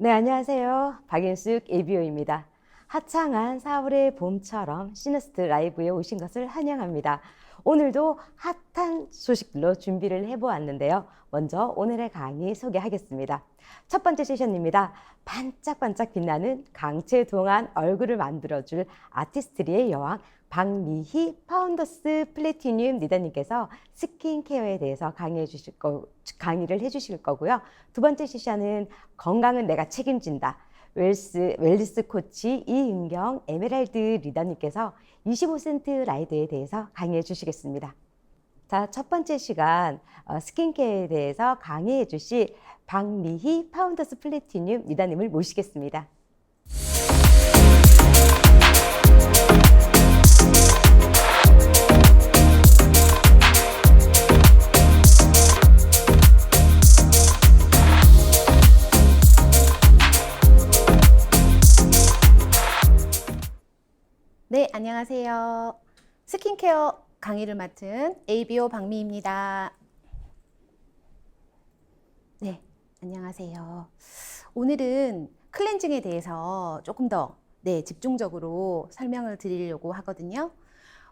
네, 안녕하세요. 박인숙 ABO입니다. 화창한 4월의 봄처럼 시너스트 라이브에 오신 것을 환영합니다. 오늘도 핫한 소식들로 준비를 해보았는데요. 먼저 오늘의 강의 소개하겠습니다. 첫 번째 세션입니다. 반짝반짝 빛나는 강채동안 얼굴을 만들어줄 아티스트리의 여왕 박미희 파운더스 플래티늄 리더님께서 스킨케어에 대해서 강의를 해주실 거고요. 두 번째 세션은 건강은 내가 책임진다. 웰리스 코치 이은경 에메랄드 리더님께서 25센트 라이드에 대해서 강의해 주시겠습니다. 자, 첫 번째 시간 스킨케어에 대해서 강의해 주실 박미희 파운더스 플래티늄 리더님을 모시겠습니다. 네, 안녕하세요. 스킨케어 강의를 맡은 ABO 박미입니다. 네, 안녕하세요. 오늘은 클렌징에 대해서 조금 더 집중적으로 설명을 드리려고 하거든요.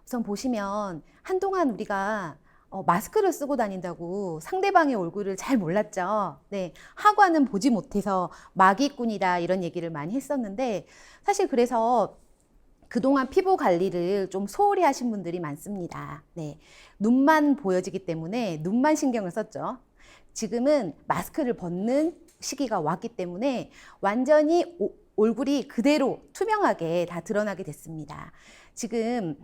우선 보시면 한동안 우리가 마스크를 쓰고 다닌다고 상대방의 얼굴을 잘 몰랐죠. 네, 하관은 보지 못해서 마기꾼이다 이런 얘기를 많이 했었는데 사실 그래서 그동안 피부 관리를 좀 소홀히 하신 분들이 많습니다. 네, 눈만 보여지기 때문에 눈만 신경을 썼죠. 지금은 마스크를 벗는 시기가 왔기 때문에 완전히 얼굴이 그대로 투명하게 다 드러나게 됐습니다. 지금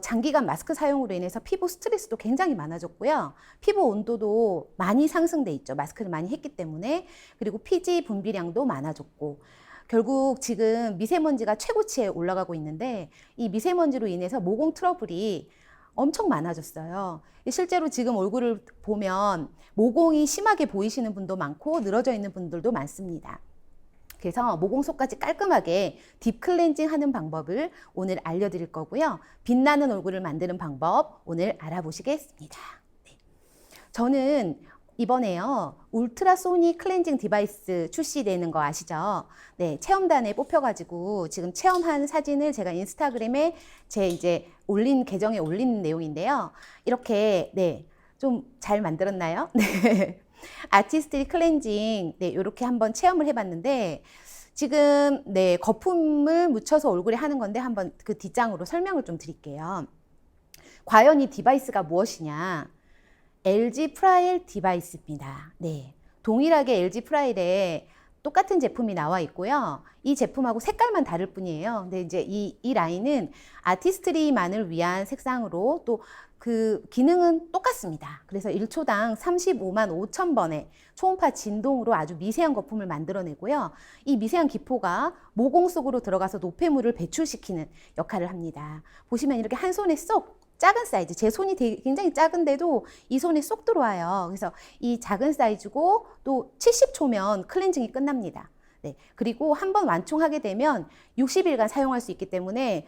장기간 마스크 사용으로 인해서 피부 스트레스도 굉장히 많아졌고요. 피부 온도도 많이 상승돼 있죠. 마스크를 많이 했기 때문에. 그리고 피지 분비량도 많아졌고 결국 지금 미세먼지가 최고치에 올라가고 있는데 이 미세먼지로 인해서 모공 트러블이 엄청 많아졌어요. 실제로 지금 얼굴을 보면 모공이 심하게 보이시는 분도 많고 늘어져 있는 분들도 많습니다. 그래서 모공 속까지 깔끔하게 딥 클렌징 하는 방법을 오늘 알려드릴 거고요. 빛나는 얼굴을 만드는 방법 오늘 알아보시겠습니다. 네. 저는 이번에요, 울트라소닉 클렌징 디바이스 출시되는 거 아시죠? 네, 체험단에 뽑혀가지고 지금 체험한 사진을 제가 인스타그램에 이제 올린 계정에 올린 내용인데요. 이렇게, 좀 잘 만들었나요? 네. 아티스트 클렌징, 이렇게 한번 체험을 해봤는데, 지금, 거품을 묻혀서 얼굴에 하는 건데, 한번 그 뒷장으로 설명을 좀 드릴게요. 과연 이 디바이스가 무엇이냐? LG 프라일 디바이스입니다. 네, 동일하게 LG 프라일에 똑같은 제품이 나와 있고요. 이 제품하고 색깔만 다를 뿐이에요. 근데 이제 이 라인은 아티스트리만을 위한 색상으로 또 그 기능은 똑같습니다. 그래서 1초당 35만 5천 번의 초음파 진동으로 아주 미세한 거품을 만들어내고요. 이 미세한 기포가 모공 속으로 들어가서 노폐물을 배출시키는 역할을 합니다. 보시면 이렇게 한 손에 쏙 작은 사이즈, 제 손이 굉장히 작은데도 이 손에 쏙 들어와요. 그래서 이 작은 사이즈고 또 70초면 클렌징이 끝납니다. 네, 그리고 한번 완충하게 되면 60일간 사용할 수 있기 때문에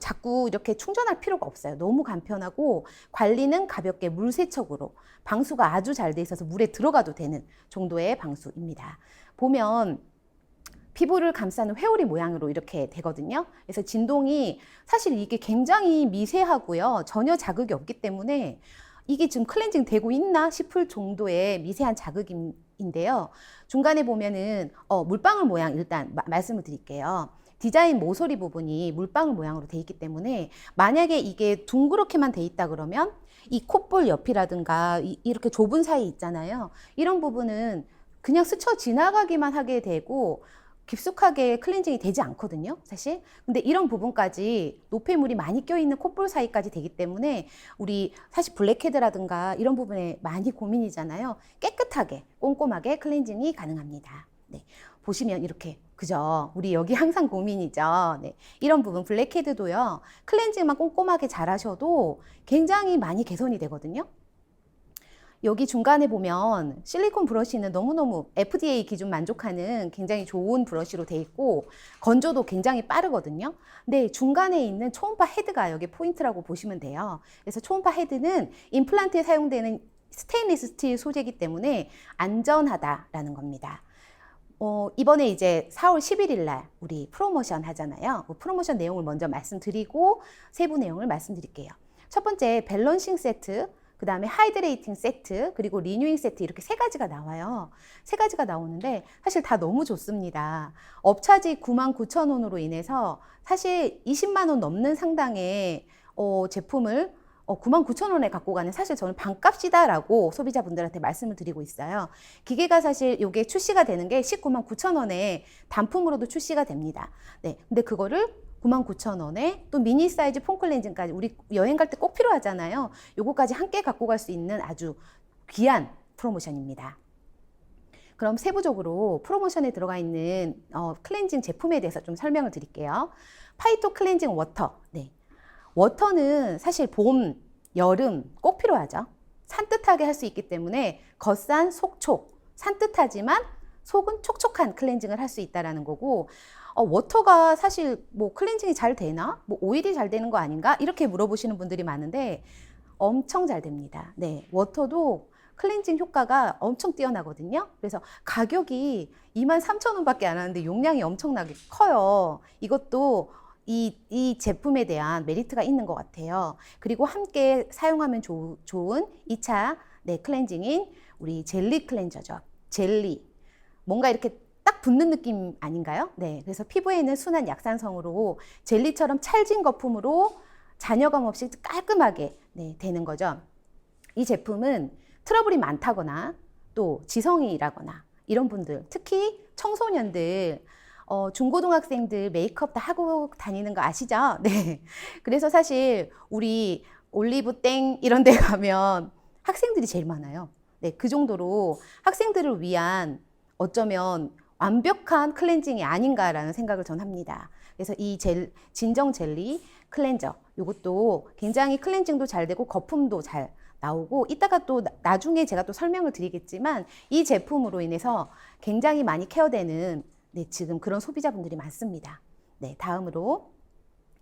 자꾸 이렇게 충전할 필요가 없어요. 너무 간편하고 관리는 가볍게 물세척으로 방수가 아주 잘 돼 있어서 물에 들어가도 되는 정도의 방수입니다. 보면 피부를 감싸는 회오리 모양으로 이렇게 되거든요. 그래서 진동이 사실 이게 굉장히 미세하고요. 전혀 자극이 없기 때문에 이게 지금 클렌징 되고 있나 싶을 정도의 미세한 자극인데요. 중간에 보면은 물방울 모양 일단 말씀을 드릴게요. 디자인 모서리 부분이 물방울 모양으로 돼 있기 때문에 만약에 이게 둥그렇게만 돼 있다 그러면 이 콧볼 옆이라든가 이렇게 좁은 사이 있잖아요. 이런 부분은 그냥 스쳐 지나가기만 하게 되고 깊숙하게 클렌징이 되지 않거든요, 사실. 근데 이런 부분까지 노폐물이 많이 껴있는 콧볼 사이까지 되기 때문에 우리 사실 블랙헤드라든가 이런 부분에 많이 고민이잖아요. 깨끗하게 꼼꼼하게 클렌징이 가능합니다. 네, 보시면 이렇게 그죠? 우리 여기 항상 고민이죠. 네, 이런 부분 블랙헤드도요. 클렌징만 꼼꼼하게 잘 하셔도 굉장히 많이 개선이 되거든요. 여기 중간에 보면 실리콘 브러쉬는 너무너무 FDA 기준 만족하는 굉장히 좋은 브러쉬로 돼 있고 건조도 굉장히 빠르거든요. 근데 중간에 있는 초음파 헤드가 여기 포인트라고 보시면 돼요. 그래서 초음파 헤드는 임플란트에 사용되는 스테인리스 스틸 소재이기 때문에 안전하다라는 겁니다. 이번에 이제 4월 11일 날 우리 프로모션 하잖아요. 그 프로모션 내용을 먼저 말씀드리고 세부 내용을 말씀드릴게요. 첫 번째 밸런싱 세트, 그 다음에 하이드레이팅 세트, 그리고 리뉴잉 세트 이렇게 세 가지가 나와요. 세 가지가 나오는데 사실 다 너무 좋습니다. 업차지 99,000원으로 인해서 사실 20만 원 넘는 상당의 제품을 99,000원에 갖고 가는 사실 저는 반값이다라고 소비자분들한테 말씀을 드리고 있어요. 기계가 사실 이게 출시가 되는 게 199,000원에 단품으로도 출시가 됩니다. 네, 근데 그거를 99,000원에 또 미니 사이즈 폼 클렌징까지 우리 여행 갈 때 꼭 필요하잖아요. 요거까지 함께 갖고 갈 수 있는 아주 귀한 프로모션입니다. 그럼 세부적으로 프로모션에 들어가 있는 클렌징 제품에 대해서 좀 설명을 드릴게요. 파이토 클렌징 워터. 네. 워터는 사실 봄, 여름 꼭 필요하죠. 산뜻하게 할 수 있기 때문에 겉산, 속촉. 산뜻하지만 속은 촉촉한 클렌징을 할 수 있다는 거고, 워터가 사실 뭐 클렌징이 잘 되나? 뭐 오일이 잘 되는 거 아닌가? 이렇게 물어보시는 분들이 많은데 엄청 잘 됩니다. 네, 워터도 클렌징 효과가 엄청 뛰어나거든요. 그래서 가격이 23,000원밖에 안 하는데 용량이 엄청나게 커요. 이것도 이 제품에 대한 메리트가 있는 것 같아요. 그리고 함께 사용하면 좋은 2차 클렌징인 우리 젤리 클렌저죠. 젤리. 뭔가 이렇게 딱 붙는 느낌 아닌가요? 네. 그래서 피부에는 순한 약산성으로 젤리처럼 찰진 거품으로 잔여감 없이 깔끔하게 되는 거죠. 이 제품은 트러블이 많다거나 또 지성이라거나 이런 분들, 특히 청소년들, 중고등학생들 메이크업 다 하고 다니는 거 아시죠? 네. 그래서 사실 우리 올리브땡 이런 데 가면 학생들이 제일 많아요. 네. 그 정도로 학생들을 위한 어쩌면 완벽한 클렌징이 아닌가라는 생각을 전 합니다. 그래서 이 진정 젤리 클렌저, 이것도 굉장히 클렌징도 잘 되고 거품도 잘 나오고, 이따가 또 나중에 제가 또 설명을 드리겠지만 이 제품으로 인해서 굉장히 많이 케어되는 지금 그런 소비자분들이 많습니다. 네, 다음으로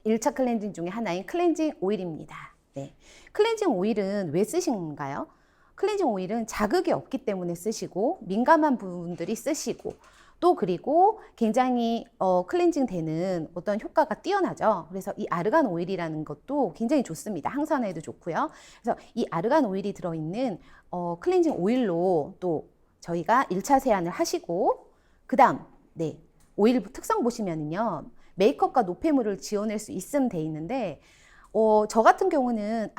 1차 클렌징 중에 하나인 클렌징 오일입니다. 네, 클렌징 오일은 왜 쓰신가요? 클렌징 오일은 자극이 없기 때문에 쓰시고, 민감한 분들이 쓰시고, 또 그리고 굉장히 클렌징 되는 어떤 효과가 뛰어나죠. 그래서 이 아르간 오일이라는 것도 굉장히 좋습니다. 항산화에도 좋고요. 그래서 이 아르간 오일이 들어있는 클렌징 오일로 또 저희가 1차 세안을 하시고, 그 다음 오일 특성 보시면은요, 메이크업과 노폐물을 지워낼 수 있음 돼 있는데, 저 같은 경우는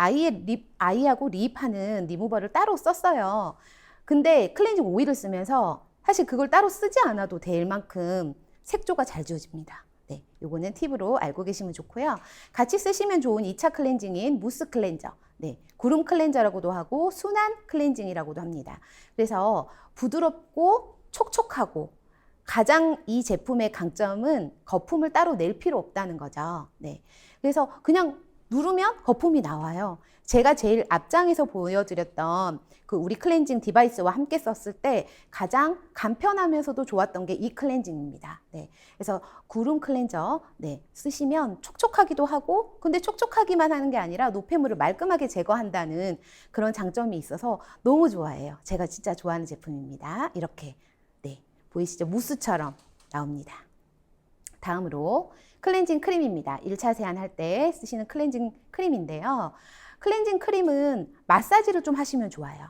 아이하고 립하는 리무버를 따로 썼어요. 근데 클렌징 오일을 쓰면서 사실 그걸 따로 쓰지 않아도 될 만큼 색조가 잘 지워집니다. 네, 요거는 팁으로 알고 계시면 좋고요. 같이 쓰시면 좋은 2차 클렌징인 무스 클렌저, 구름 클렌저라고도 하고 순한 클렌징이라고도 합니다. 그래서 부드럽고 촉촉하고, 가장 이 제품의 강점은 거품을 따로 낼 필요 없다는 거죠. 네, 그래서 그냥 누르면 거품이 나와요. 제가 제일 앞장에서 보여드렸던 그 우리 클렌징 디바이스와 함께 썼을 때 가장 간편하면서도 좋았던 게 이 클렌징입니다. 네, 그래서 구름 클렌저 쓰시면 촉촉하기도 하고, 근데 촉촉하기만 하는 게 아니라 노폐물을 말끔하게 제거한다는 그런 장점이 있어서 너무 좋아해요. 제가 진짜 좋아하는 제품입니다. 이렇게 보이시죠? 무스처럼 나옵니다. 다음으로 클렌징 크림입니다. 1차 세안할 때 쓰시는 클렌징 크림인데요. 클렌징 크림은 마사지를 좀 하시면 좋아요.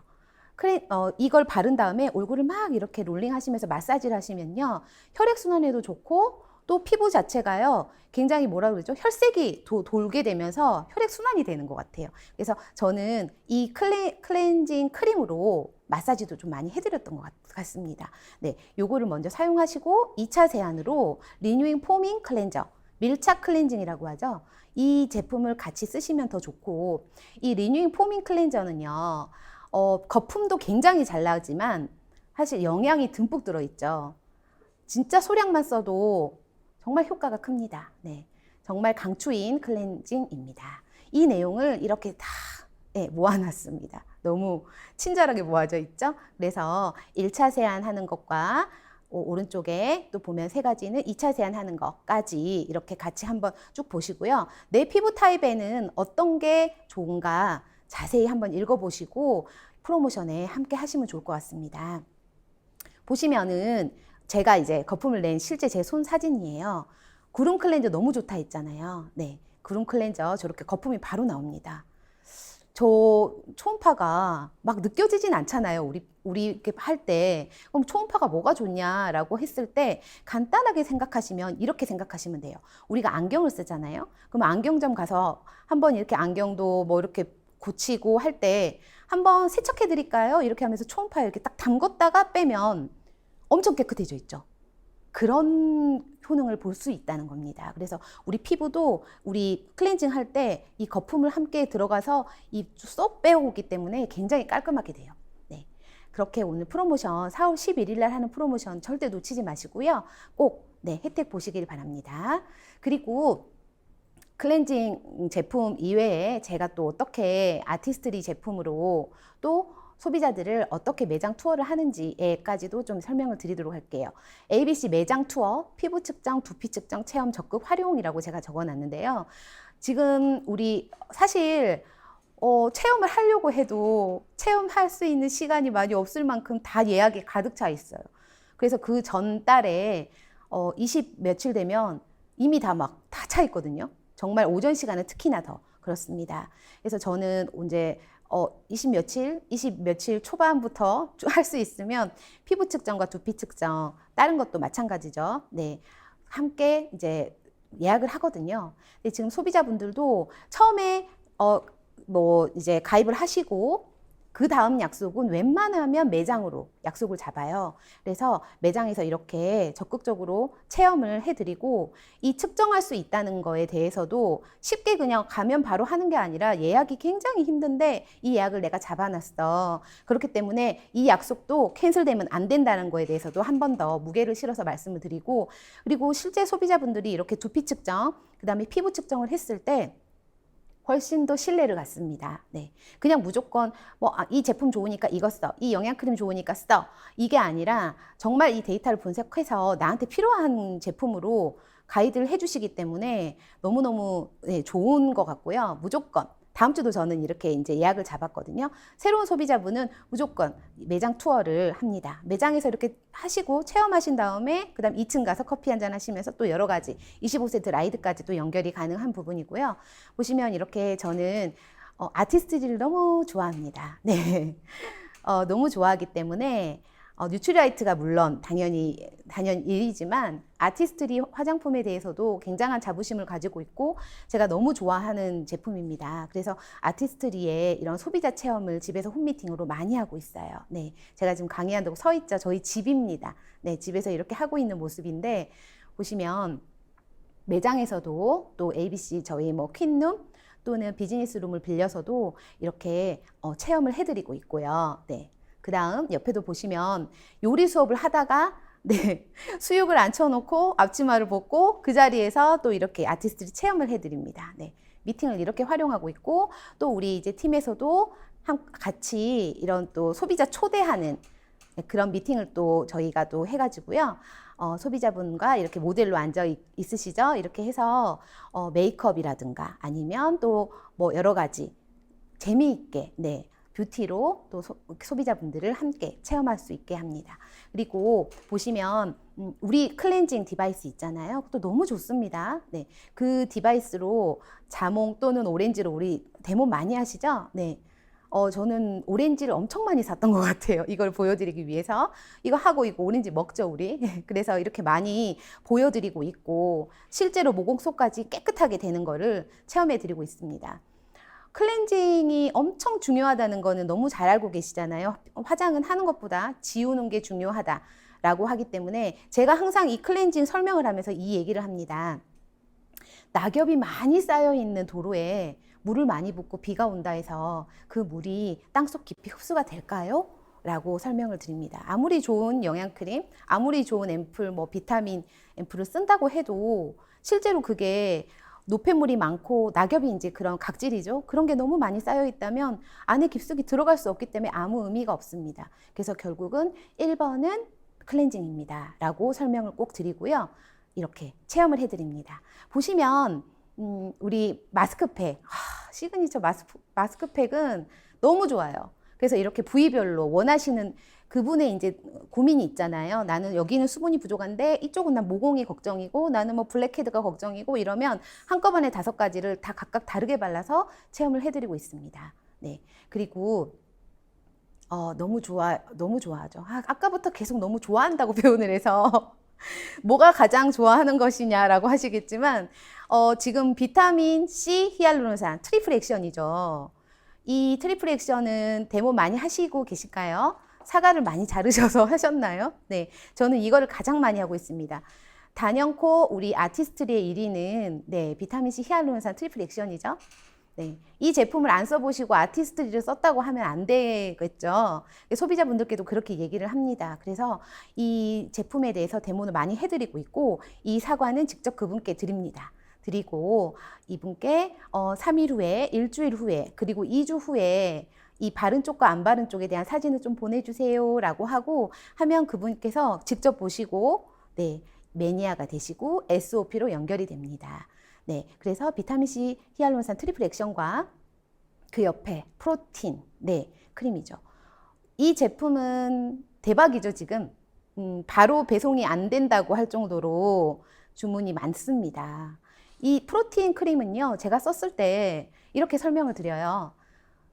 이걸 바른 다음에 얼굴을 막 이렇게 롤링 하시면서 마사지를 하시면요, 혈액순환에도 좋고, 또 피부 자체가요, 굉장히 뭐라 그러죠? 혈색이 돌게 되면서 혈액순환이 되는 것 같아요. 그래서 저는 이 클렌징 크림으로 마사지도 좀 많이 해드렸던 것 같습니다. 네, 요거를 먼저 사용하시고 2차 세안으로 리뉴잉 포밍 클렌저, 밀착 클렌징이라고 하죠. 이 제품을 같이 쓰시면 더 좋고, 이 리뉴잉 포밍 클렌저는요, 거품도 굉장히 잘 나지만 사실 영양이 듬뿍 들어있죠. 진짜 소량만 써도 정말 효과가 큽니다. 네, 정말 강추인 클렌징입니다. 이 내용을 이렇게 다 모아놨습니다. 너무 친절하게 모아져 있죠. 그래서 1차 세안하는 것과 오른쪽에 또 보면 세 가지는 2차 세안하는 것까지 이렇게 같이 한번 쭉 보시고요. 내 피부 타입에는 어떤 게 좋은가 자세히 한번 읽어보시고 프로모션에 함께 하시면 좋을 것 같습니다. 보시면은 제가 이제 거품을 낸 실제 제 손 사진이에요. 구름 클렌저 너무 좋다 했잖아요. 네, 구름 클렌저 저렇게 거품이 바로 나옵니다. 저 초음파가 막 느껴지진 않잖아요. 우리 이렇게 할 때. 그럼 초음파가 뭐가 좋냐라고 했을 때 간단하게 생각하시면 이렇게 생각하시면 돼요. 우리가 안경을 쓰잖아요. 그럼 안경점 가서 한번 이렇게 안경도 뭐 이렇게 고치고 할 때 한번 세척해 드릴까요? 이렇게 하면서 초음파에 이렇게 딱 담궜다가 빼면 엄청 깨끗해져 있죠. 그런 효능을 볼 수 있다는 겁니다. 그래서 우리 피부도 우리 클렌징 할 때 이 거품을 함께 들어가서 이 쏙 빼오기 때문에 굉장히 깔끔하게 돼요. 네. 그렇게 오늘 프로모션 4월 11일 날 하는 프로모션 절대 놓치지 마시고요. 꼭 네, 혜택 보시길 바랍니다. 그리고 클렌징 제품 이외에 제가 또 어떻게 아티스트리 제품으로 또 소비자들을 어떻게 매장 투어를 하는지에까지도 좀 설명을 드리도록 할게요. ABC 매장 투어, 피부 측정, 두피 측정, 체험 적극 활용이라고 제가 적어놨는데요. 지금 우리 사실 체험을 하려고 해도 체험할 수 있는 시간이 많이 없을 만큼 다 예약이 가득 차 있어요. 그래서 그 전달에 20 며칠 되면 이미 다 막 다 차 있거든요. 정말 오전 시간은 특히나 더 그렇습니다. 그래서 저는 이제 20 며칠 초반부터 할 수 있으면 피부 측정과 두피 측정, 다른 것도 마찬가지죠. 네. 함께 이제 예약을 하거든요. 근데 지금 소비자분들도 처음에 뭐 이제 가입을 하시고 그 다음 약속은 웬만하면 매장으로 약속을 잡아요. 그래서 매장에서 이렇게 적극적으로 체험을 해드리고 이 측정할 수 있다는 거에 대해서도 쉽게 그냥 가면 바로 하는 게 아니라 예약이 굉장히 힘든데 이 예약을 내가 잡아놨어. 그렇기 때문에 이 약속도 캔슬되면 안 된다는 거에 대해서도 한 번 더 무게를 실어서 말씀을 드리고, 그리고 실제 소비자분들이 이렇게 두피 측정, 그 다음에 피부 측정을 했을 때 훨씬 더 신뢰를 갖습니다. 네. 그냥 무조건 이 제품 좋으니까 이거 써, 이 영양크림 좋으니까 써, 이게 아니라 정말 이 데이터를 분석해서 나한테 필요한 제품으로 가이드를 해주시기 때문에 너무너무 좋은 것 같고요. 무조건 다음 주도 저는 이렇게 이제 예약을 잡았거든요. 새로운 소비자분은 무조건 매장 투어를 합니다. 매장에서 이렇게 하시고 체험하신 다음에 그다음 2층 가서 커피 한잔 하시면서 또 여러 가지 25세트 라이드까지 또 연결이 가능한 부분이고요. 보시면 이렇게 저는 아티스트들을 너무 좋아합니다. 네. 너무 좋아하기 때문에 뉴트리라이트가 물론 당연히 일이지만 아티스트리 화장품에 대해서도 굉장한 자부심을 가지고 있고 제가 너무 좋아하는 제품입니다. 그래서 아티스트리의 이런 소비자 체험을 집에서 홈미팅으로 많이 하고 있어요. 네, 제가 지금 강의한다고 서 있죠. 저희 집입니다. 네, 집에서 이렇게 하고 있는 모습인데 보시면 매장에서도 또 ABC 저희 뭐 퀸룸 또는 비즈니스룸을 빌려서도 이렇게 체험을 해드리고 있고요. 네. 그 다음 옆에도 보시면 요리 수업을 하다가 네, 수육을 앉혀놓고 앞치마를 벗고 그 자리에서 또 이렇게 아티스트리 체험을 해드립니다. 네, 미팅을 이렇게 활용하고 있고 또 우리 이제 팀에서도 같이 이런 또 소비자 초대하는 그런 미팅을 또 저희가 또 해가지고요. 소비자분과 이렇게 모델로 앉아 있으시죠? 이렇게 해서 메이크업이라든가 아니면 또 뭐 여러 가지 재미있게 네. 뷰티로 또 소비자분들을 함께 체험할 수 있게 합니다. 그리고 보시면 우리 클렌징 디바이스 있잖아요. 그것도 너무 좋습니다. 네, 그 디바이스로 자몽 또는 오렌지로 우리 데모 많이 하시죠? 네. 저는 오렌지를 엄청 많이 샀던 것 같아요. 이걸 보여드리기 위해서. 이거 하고 이거 오렌지 먹죠, 우리. 그래서 이렇게 많이 보여드리고 있고 실제로 모공속까지 깨끗하게 되는 거를 체험해드리고 있습니다. 클렌징이 엄청 중요하다는 거는 너무 잘 알고 계시잖아요. 화장은 하는 것보다 지우는 게 중요하다라고 하기 때문에 제가 항상 이 클렌징 설명을 하면서 이 얘기를 합니다. 낙엽이 많이 쌓여 있는 도로에 물을 많이 붓고 비가 온다 해서 그 물이 땅속 깊이 흡수가 될까요? 라고 설명을 드립니다. 아무리 좋은 영양크림, 아무리 좋은 앰플, 뭐 비타민 앰플을 쓴다고 해도 실제로 그게 노폐물이 많고 낙엽이 이제 그런 각질이죠. 그런 게 너무 많이 쌓여 있다면 안에 깊숙이 들어갈 수 없기 때문에 아무 의미가 없습니다. 그래서 결국은 1번은 클렌징입니다. 라고 설명을 꼭 드리고요. 이렇게 체험을 해드립니다. 보시면 우리 마스크팩, 시그니처 마스크팩은 너무 좋아요. 그래서 이렇게 부위별로 원하시는 그분의 이제 고민이 있잖아요. 나는 여기는 수분이 부족한데 이쪽은 난 모공이 걱정이고 나는 뭐 블랙헤드가 걱정이고 이러면 한꺼번에 5가지를 다 각각 다르게 발라서 체험을 해드리고 있습니다. 네. 그리고 너무 좋아하죠. 아까부터 계속 너무 좋아한다고 표현을 해서 뭐가 가장 좋아하는 것이냐라고 하시겠지만 지금 비타민 C 히알루론산 트리플 액션이죠. 이 트리플 액션은 데모 많이 하시고 계실까요? 사과를 많이 자르셔서 하셨나요? 네, 저는 이거를 가장 많이 하고 있습니다. 단연코 우리 아티스트리의 1위는 네, 비타민 C 히알루론산 트리플 액션이죠. 네, 이 제품을 안 써보시고 아티스트리를 썼다고 하면 안 되겠죠. 소비자분들께도 그렇게 얘기를 합니다. 그래서 이 제품에 대해서 데모를 많이 해드리고 있고 이 사과는 직접 그분께 드립니다. 드리고 이분께 3일 후에, 일주일 후에, 그리고 2주 후에 이 바른 쪽과 안 바른 쪽에 대한 사진을 좀 보내주세요 라고 하면 그분께서 직접 보시고 네, 매니아가 되시고 SOP로 연결이 됩니다. 네, 그래서 비타민C 히알루론산 트리플 액션과 그 옆에 프로틴, 네, 크림이죠. 이 제품은 대박이죠, 지금. 바로 배송이 안 된다고 할 정도로 주문이 많습니다. 이 프로틴 크림은요, 제가 썼을 때 이렇게 설명을 드려요.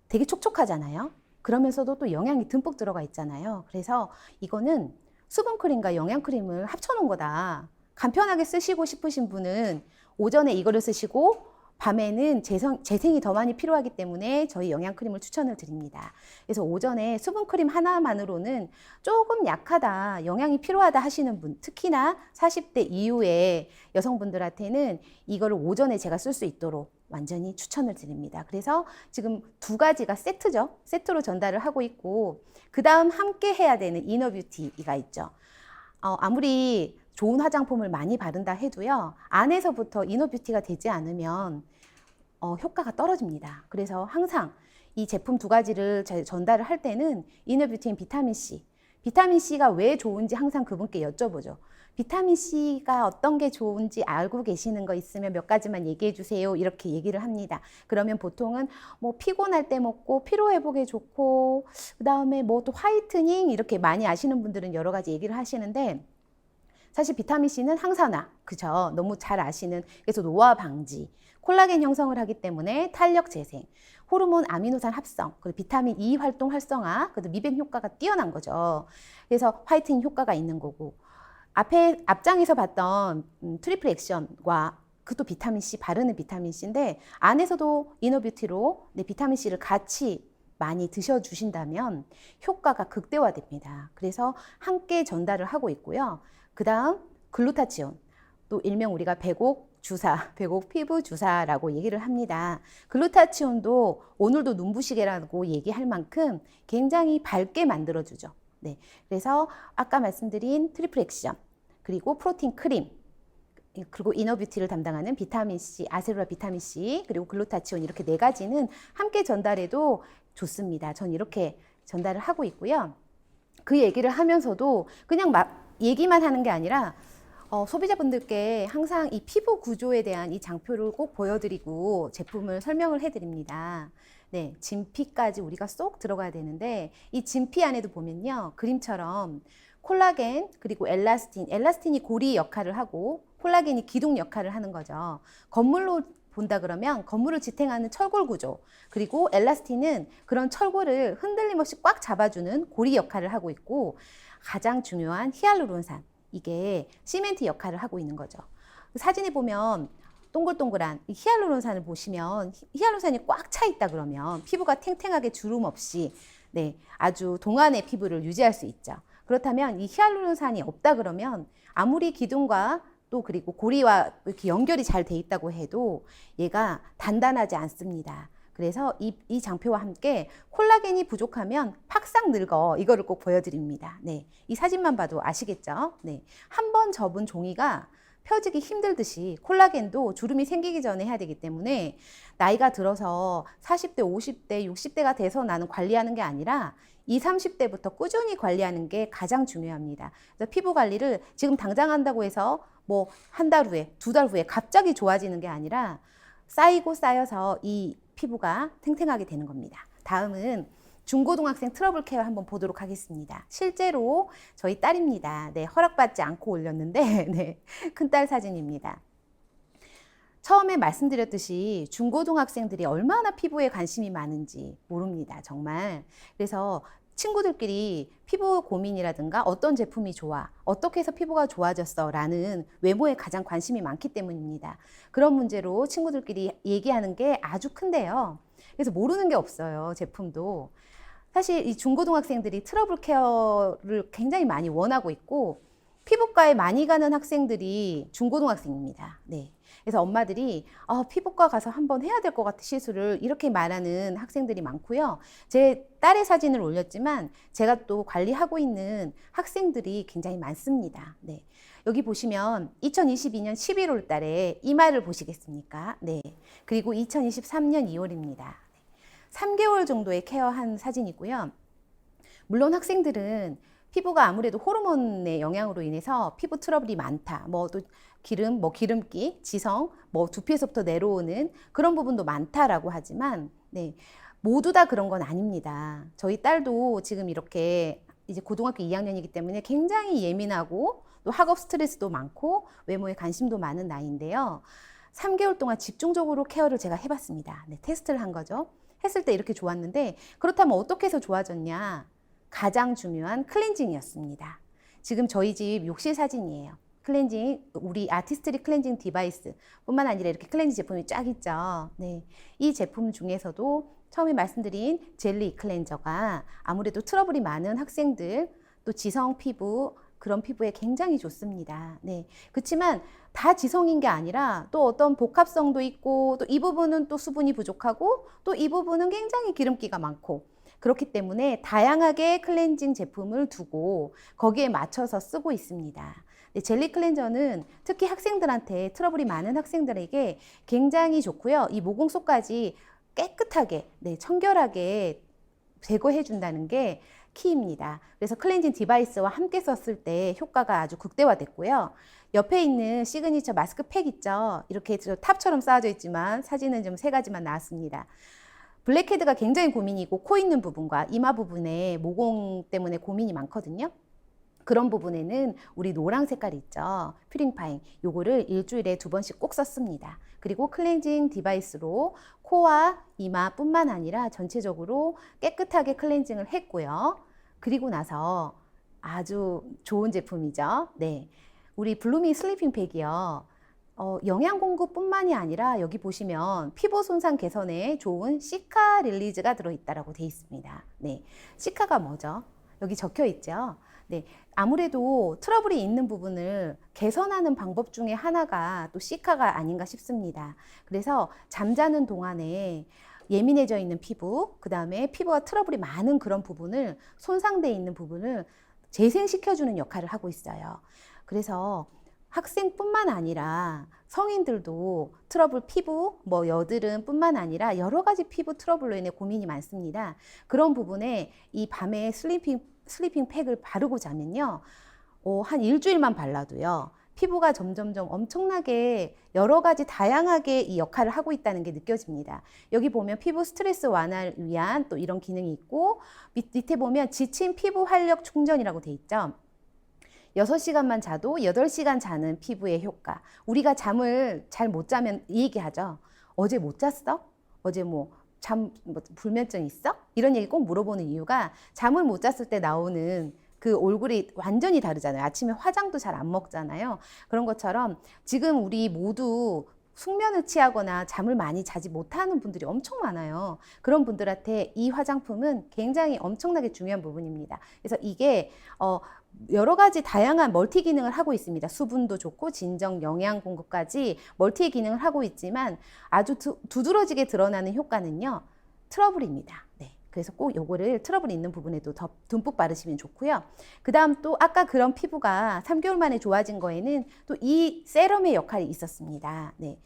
되게 촉촉하잖아요. 그러면서도 또 영양이 듬뿍 들어가 있잖아요. 그래서 이거는 수분크림과 영양크림을 합쳐놓은 거다. 간편하게 쓰시고 싶으신 분은 오전에 이거를 쓰시고 밤에는 재생이 더 많이 필요하기 때문에 저희 영양크림을 추천을 드립니다. 그래서 오전에 수분크림 하나만으로는 조금 약하다, 영양이 필요하다 하시는 분, 특히나 40대 이후의 여성분들한테는 이거를 오전에 제가 쓸 수 있도록 완전히 추천을 드립니다. 그래서 지금 2가지가 세트죠. 세트로 전달을 하고 있고 그 다음 함께 해야 되는 이너뷰티가 있죠. 아무리 좋은 화장품을 많이 바른다 해도요, 안에서부터 이너뷰티가 되지 않으면 효과가 떨어집니다. 그래서 항상 이 제품 2가지를 전달을 할 때는 이너뷰티인 비타민C, 비타민C가 왜 좋은지 항상 그분께 여쭤보죠. 비타민C가 어떤 게 좋은지 알고 계시는 거 있으면 몇 가지만 얘기해 주세요. 이렇게 얘기를 합니다. 그러면 보통은 뭐 피곤할 때 먹고 피로 회복에 좋고 그 다음에 뭐 또 화이트닝 이렇게 많이 아시는 분들은 여러 가지 얘기를 하시는데 사실 비타민C는 항산화, 그죠? 너무 잘 아시는, 그래서 노화 방지, 콜라겐 형성을 하기 때문에 탄력 재생, 호르몬 아미노산 합성, 그리고 비타민 E 활동 활성화, 그리고 미백 효과가 뛰어난 거죠. 그래서 화이트닝 효과가 있는 거고, 앞장에서 봤던 트리플 액션과 그것도 비타민C, 바르는 비타민C인데 안에서도 이너뷰티로 비타민C를 같이 많이 드셔주신다면 효과가 극대화됩니다. 그래서 함께 전달을 하고 있고요. 그 다음 글루타치온, 또 일명 우리가 백옥 주사, 백옥 피부 주사라고 얘기를 합니다. 글루타치온도 오늘도 눈부시게라고 얘기할 만큼 굉장히 밝게 만들어주죠. 네, 그래서 아까 말씀드린 트리플 액션, 그리고 프로틴 크림, 그리고 이너뷰티를 담당하는 비타민C, 아세루라 비타민C, 그리고 글루타치온 이렇게 4가지는 함께 전달해도 좋습니다. 전 이렇게 전달을 하고 있고요. 그 얘기를 하면서도 그냥 얘기만 하는 게 아니라 소비자분들께 항상 이 피부 구조에 대한 이 장표를 꼭 보여드리고 제품을 설명을 해드립니다. 네, 진피까지 우리가 쏙 들어가야 되는데 이 진피 안에도 보면요, 그림처럼 콜라겐 그리고 엘라스틴이 고리 역할을 하고 콜라겐이 기둥 역할을 하는 거죠. 건물로 본다 그러면 건물을 지탱하는 철골 구조, 그리고 엘라스틴은 그런 철골을 흔들림 없이 꽉 잡아주는 고리 역할을 하고 있고 가장 중요한 히알루론산, 이게 시멘트 역할을 하고 있는 거죠. 사진에 보면 동글동글한 이 히알루론산을 보시면 히알루론산이 꽉 차 있다 그러면 피부가 탱탱하게 주름 없이 네, 아주 동안의 피부를 유지할 수 있죠. 그렇다면 이 히알루론산이 없다 그러면 아무리 기둥과 또 그리고 고리와 이렇게 연결이 잘 돼 있다고 해도 얘가 단단하지 않습니다. 그래서 이 장표와 함께 콜라겐이 부족하면 팍싹 늙어, 이거를 꼭 보여드립니다. 네, 이 사진만 봐도 아시겠죠? 네, 한 번 접은 종이가 펴지기 힘들듯이 콜라겐도 주름이 생기기 전에 해야 되기 때문에 나이가 들어서 40대, 50대, 60대가 돼서 나는 관리하는 게 아니라 20, 30대부터 꾸준히 관리하는 게 가장 중요합니다. 그래서 피부 관리를 지금 당장 한다고 해서 뭐 한 달 후에, 2달 후에 갑자기 좋아지는 게 아니라 쌓이고 쌓여서 이 피부가 탱탱하게 되는 겁니다. 다음은 중고등학생 트러블 케어 한번 보도록 하겠습니다. 실제로 저희 딸입니다. 네, 허락받지 않고 올렸는데 네, 큰딸 사진입니다. 처음에 말씀드렸듯이 중고등학생들이 얼마나 피부에 관심이 많은지 모릅니다. 정말. 그래서 친구들끼리 피부 고민이라든가 어떤 제품이 좋아, 어떻게 해서 피부가 좋아졌어 라는 외모에 가장 관심이 많기 때문입니다. 그런 문제로 친구들끼리 얘기하는 게 아주 큰데요. 그래서 모르는 게 없어요. 제품도. 사실 이 중고등학생들이 트러블 케어를 굉장히 많이 원하고 있고 피부과에 많이 가는 학생들이 중고등학생입니다. 네. 그래서 엄마들이 피부과 가서 한번 해야 될 것 같아 시술을 이렇게 말하는 학생들이 많고요. 제 딸의 사진을 올렸지만 제가 또 관리하고 있는 학생들이 굉장히 많습니다. 네. 여기 보시면 2022년 11월 달에 이마를 보시겠습니까? 네. 그리고 2023년 2월입니다. 3개월 정도의 케어한 사진이고요. 물론 학생들은 피부가 아무래도 호르몬의 영향으로 인해서 피부 트러블이 많다. 또 기름, 기름기, 지성, 두피에서부터 내려오는 그런 부분도 많다라고 하지만, 네, 모두 다 그런 건 아닙니다. 저희 딸도 지금 이렇게 이제 고등학교 2학년이기 때문에 굉장히 예민하고 또 학업 스트레스도 많고 외모에 관심도 많은 나이인데요. 3개월 동안 집중적으로 케어를 제가 해봤습니다. 네, 테스트를 한 거죠. 했을 때 이렇게 좋았는데 그렇다면 어떻게 해서 좋아졌냐? 가장 중요한 클렌징이었습니다. 지금 저희 집 욕실 사진이에요. 클렌징, 우리 아티스트리 클렌징 디바이스 뿐만 아니라 이렇게 클렌징 제품이 쫙 있죠. 네, 이 제품 중에서도 처음에 말씀드린 젤리 클렌저가 아무래도 트러블이 많은 학생들, 또 지성 피부, 그런 피부에 굉장히 좋습니다. 네, 그렇지만 다 지성인 게 아니라 또 어떤 복합성도 있고 또 이 부분은 또 수분이 부족하고 또 이 부분은 굉장히 기름기가 많고 그렇기 때문에 다양하게 클렌징 제품을 두고 거기에 맞춰서 쓰고 있습니다. 네, 젤리 클렌저는 특히 학생들한테 트러블이 많은 학생들에게 굉장히 좋고요. 이 모공 속까지 깨끗하게, 네, 청결하게 제거해 준다는 게 키입니다. 그래서 클렌징 디바이스와 함께 썼을 때 효과가 아주 극대화됐고요. 옆에 있는 시그니처 마스크팩 있죠? 이렇게 탑처럼 쌓아져 있지만 사진은 좀 3가지만 나왔습니다. 블랙헤드가 굉장히 고민이고 코 있는 부분과 이마 부분에 모공 때문에 고민이 많거든요. 그런 부분에는 우리 노랑 색깔 있죠? 퓨링파잉. 요거를 일주일에 2번씩 꼭 썼습니다. 그리고 클렌징 디바이스로 코와 이마뿐만 아니라 전체적으로 깨끗하게 클렌징을 했고요. 그리고 나서 아주 좋은 제품이죠. 네, 우리 블루미 슬리핑 팩이요. 영양 공급뿐만이 아니라 여기 보시면 피부 손상 개선에 좋은 시카 릴리즈가 들어있다라고 되어 있습니다. 네, 시카가 뭐죠? 여기 적혀 있죠. 네, 아무래도 트러블이 있는 부분을 개선하는 방법 중에 하나가 또 시카가 아닌가 싶습니다. 그래서 잠자는 동안에 예민해져 있는 피부, 그 다음에 피부가 트러블이 많은 그런 부분을, 손상되어 있는 부분을 재생시켜주는 역할을 하고 있어요. 그래서 학생뿐만 아니라 성인들도 트러블 피부, 여드름 뿐만 아니라 여러 가지 피부 트러블로 인해 고민이 많습니다. 그런 부분에 이 밤에 슬리핑 팩을 바르고 자면요, 한 일주일만 발라도요, 피부가 점점점 엄청나게 여러 가지 다양하게 이 역할을 하고 있다는 게 느껴집니다. 여기 보면 피부 스트레스 완화를 위한 또 이런 기능이 있고, 밑에 보면 지친 피부 활력 충전이라고 돼 있죠. 6시간만 자도 8시간 자는 피부의 효과. 우리가 잠을 잘 못 자면 이 얘기하죠. 어제 못 잤어? 어제 불면증 있어? 이런 얘기 꼭 물어보는 이유가 잠을 못 잤을 때 나오는 그 얼굴이 완전히 다르잖아요. 아침에 화장도 잘 안 먹잖아요. 그런 것처럼 지금 우리 모두 숙면을 취하거나 잠을 많이 자지 못하는 분들이 엄청 많아요. 그런 분들한테 이 화장품은 굉장히 엄청나게 중요한 부분입니다. 그래서 이게 여러 가지 다양한 멀티 기능을 하고 있습니다. 수분도 좋고 진정 영양 공급까지 멀티 기능을 하고 있지만 아주 두드러지게 드러나는 효과는요, 트러블입니다. 네. 그래서 꼭 요거를 트러블 있는 부분에도 더 듬뿍 바르시면 좋고요. 그 다음 또 아까 그런 피부가 3개월 만에 좋아진 거에는 또 이 세럼의 역할이 있었습니다. 네.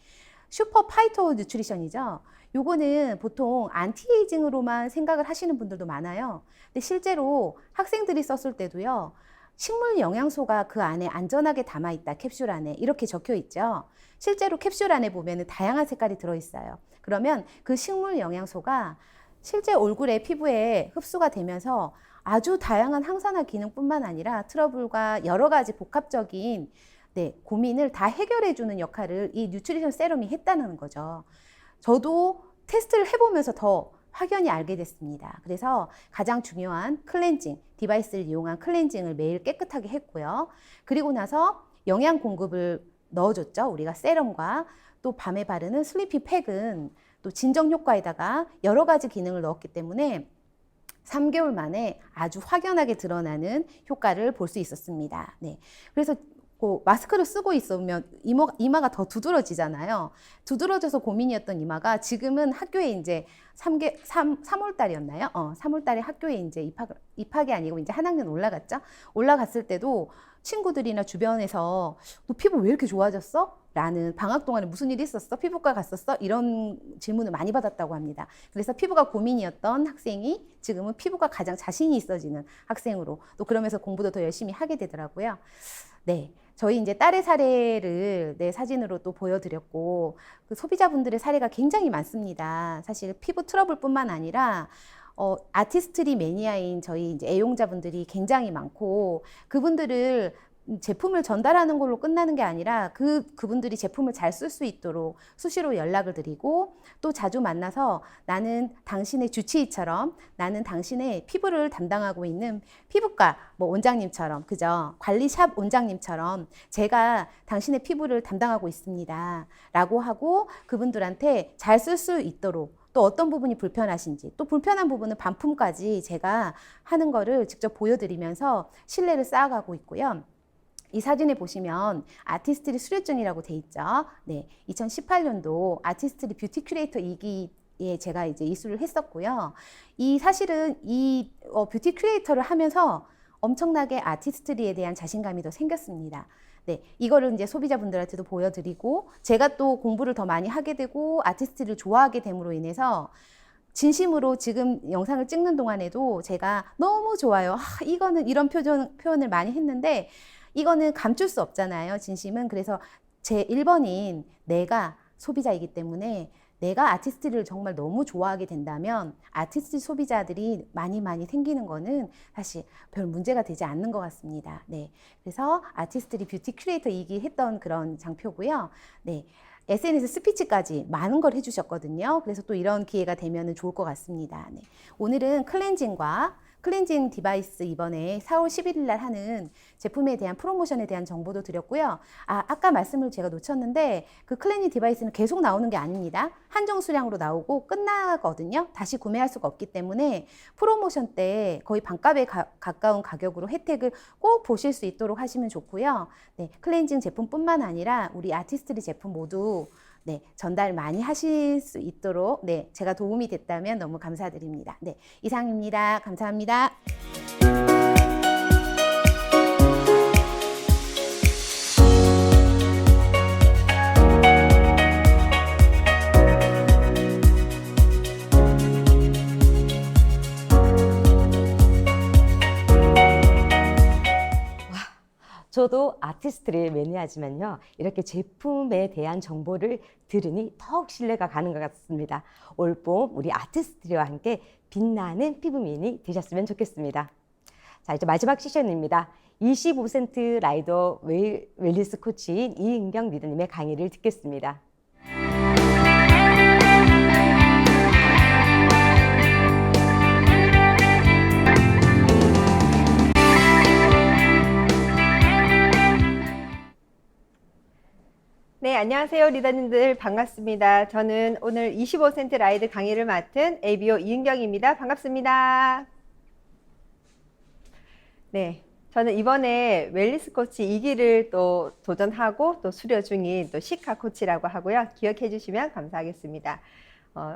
슈퍼 파이터 뉴트리션이죠. 요거는 보통 안티에이징으로만 생각을 하시는 분들도 많아요. 근데 실제로 학생들이 썼을 때도요, 식물 영양소가 그 안에 안전하게 담아있다, 캡슐 안에 이렇게 적혀 있죠. 실제로 캡슐 안에 보면 다양한 색깔이 들어있어요. 그러면 그 식물 영양소가 실제 얼굴에 피부에 흡수가 되면서 아주 다양한 항산화 기능뿐만 아니라 트러블과 여러 가지 복합적인 고민을 다 해결해주는 역할을 이 뉴트리션 세럼이 했다는 거죠. 저도 테스트를 해보면서 더 확연히 알게 됐습니다. 그래서 가장 중요한 클렌징, 디바이스를 이용한 클렌징을 매일 깨끗하게 했고요. 그리고 나서 영양 공급을 넣어줬죠. 우리가 세럼과 또 밤에 바르는 슬리피 팩은 또 진정 효과에다가 여러 가지 기능을 넣었기 때문에 3개월 만에 아주 확연하게 드러나는 효과를 볼 수 있었습니다. 네. 그래서 마스크를 쓰고 있으면 이마가 더 두드러지잖아요. 두드러져서 고민이었던 이마가 지금은 학교에 이제 3월 달이었나요? 3월 달에 학교에 이제 입학이 아니고 이제 한 학년 올라갔죠. 올라갔을 때도 친구들이나 주변에서 너 피부 왜 이렇게 좋아졌어? 라는 방학 동안에 무슨 일이 있었어? 피부과 갔었어? 이런 질문을 많이 받았다고 합니다. 그래서 피부가 고민이었던 학생이 지금은 피부가 가장 자신이 있어지는 학생으로 또 그러면서 공부도 더 열심히 하게 되더라고요. 네. 저희 이제 딸의 사례를 사진으로 또 보여드렸고, 그 소비자분들의 사례가 굉장히 많습니다. 사실 피부 트러블뿐만 아니라, 아티스트리 매니아인 저희 이제 애용자분들이 굉장히 많고, 그분들을 제품을 전달하는 걸로 끝나는 게 아니라 그분들이 제품을 잘 쓸 수 있도록 수시로 연락을 드리고 또 자주 만나서 나는 당신의 주치의처럼 나는 당신의 피부를 담당하고 있는 피부과 원장님처럼 그죠? 관리샵 원장님처럼 제가 당신의 피부를 담당하고 있습니다 라고 하고 그분들한테 잘 쓸 수 있도록 또 어떤 부분이 불편하신지 또 불편한 부분은 반품까지 제가 하는 거를 직접 보여드리면서 신뢰를 쌓아가고 있고요. 이 사진에 보시면 아티스트리 수료증이라고 돼 있죠. 네, 2018년도 아티스트리 뷰티 큐레이터 2기에 제가 이제 이수를 했었고요. 사실은 이 뷰티 큐레이터를 하면서 엄청나게 아티스트리에 대한 자신감이 더 생겼습니다. 네, 이거를 이제 소비자분들한테도 보여드리고 제가 또 공부를 더 많이 하게 되고 아티스트를 좋아하게 됨으로 인해서 진심으로 지금 영상을 찍는 동안에도 제가 너무 좋아요. 이거는 이런 표현을 많이 했는데 이거는 감출 수 없잖아요. 진심은. 그래서 제 1번인 내가 소비자이기 때문에 내가 아티스트를 정말 너무 좋아하게 된다면 아티스트 소비자들이 많이 생기는 거는 사실 별 문제가 되지 않는 것 같습니다. 네. 그래서 아티스트리 뷰티 큐레이터 2기 했던 그런 장표고요. 네. SNS 스피치까지 많은 걸 해주셨거든요. 그래서 또 이런 기회가 되면 좋을 것 같습니다. 네. 오늘은 클렌징 디바이스 이번에 4월 11일 날 하는 제품에 대한 프로모션에 대한 정보도 드렸고요. 아까 말씀을 제가 놓쳤는데 그 클렌징 디바이스는 계속 나오는 게 아닙니다. 한정 수량으로 나오고 끝나거든요. 다시 구매할 수가 없기 때문에 프로모션 때 거의 반값에 가까운 가격으로 혜택을 꼭 보실 수 있도록 하시면 좋고요. 네, 클렌징 제품뿐만 아니라 우리 아티스트리 제품 모두 전달 많이 하실 수 있도록 제가 도움이 됐다면 너무 감사드립니다. 이상입니다. 감사합니다. 저도 아티스트를 매니아지만요. 이렇게 제품에 대한 정보를 들으니 더욱 신뢰가 가는 것 같습니다. 올봄 우리 아티스트와 함께 빛나는 피부 미인이 되셨으면 좋겠습니다. 자, 이제 마지막 세션입니다. 25센트 라이더 웰니스 코치인 이은경 리더님의 강의를 듣겠습니다. 네, 안녕하세요. 리더님들 반갑습니다. 저는 오늘 25센트 라이드 강의를 맡은 ABO 이은경입니다. 반갑습니다. 네, 저는 이번에 웰니스 코치 2기를 또 도전하고 또 수료 중인 또 시카 코치라고 하고요. 기억해 주시면 감사하겠습니다.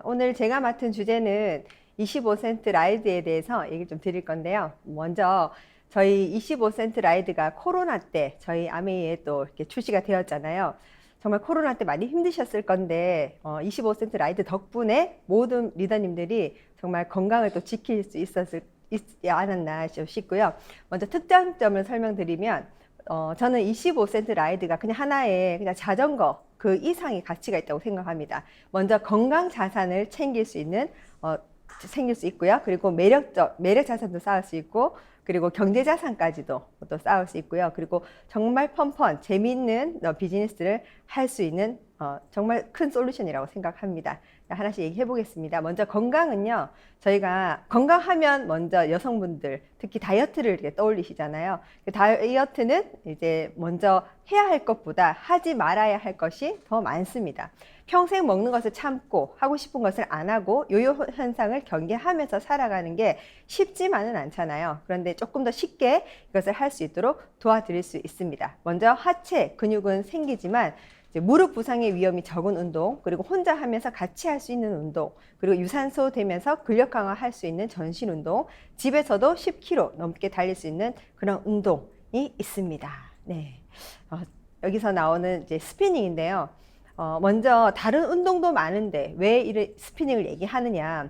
오늘 제가 맡은 주제는 25센트 라이드에 대해서 얘기를 좀 드릴 건데요. 먼저 저희 25센트 라이드가 코로나 때 저희 아메이에 또 이렇게 출시가 되었잖아요. 정말 코로나 때 많이 힘드셨을 건데 25센트 라이드 덕분에 모든 리더님들이 정말 건강을 또 지킬 수 있지 않았나 싶고요. 먼저 특장점을 설명드리면 저는 25센트 라이드가 그냥 하나의 그냥 자전거 그 이상의 가치가 있다고 생각합니다. 먼저 건강 자산을 챙길 수 있는 생길 수 있고요. 그리고 매력 자산도 쌓을 수 있고, 그리고 경제 자산까지도 또 쌓을 수 있고요. 그리고 정말 펀펀 재미있는 비즈니스를 할 수 있는 정말 큰 솔루션이라고 생각합니다. 하나씩 얘기해 보겠습니다. 먼저 건강은요. 저희가 건강하면 먼저 여성분들 특히 다이어트를 이렇게 떠올리시잖아요. 그 다이어트는 이제 먼저 해야 할 것보다 하지 말아야 할 것이 더 많습니다. 평생 먹는 것을 참고 하고 싶은 것을 안 하고 요요 현상을 경계하면서 살아가는 게 쉽지만은 않잖아요. 그런데 조금 더 쉽게 이것을 할 수 있도록 도와드릴 수 있습니다. 먼저 하체 근육은 생기지만 이제 무릎 부상의 위험이 적은 운동, 그리고 혼자 하면서 같이 할 수 있는 운동, 그리고 유산소 되면서 근력 강화할 수 있는 전신 운동, 집에서도 10km 넘게 달릴 수 있는 그런 운동이 있습니다. 네, 여기서 나오는 이제 스피닝인데요. 먼저 다른 운동도 많은데 왜 이 스피닝을 얘기하느냐?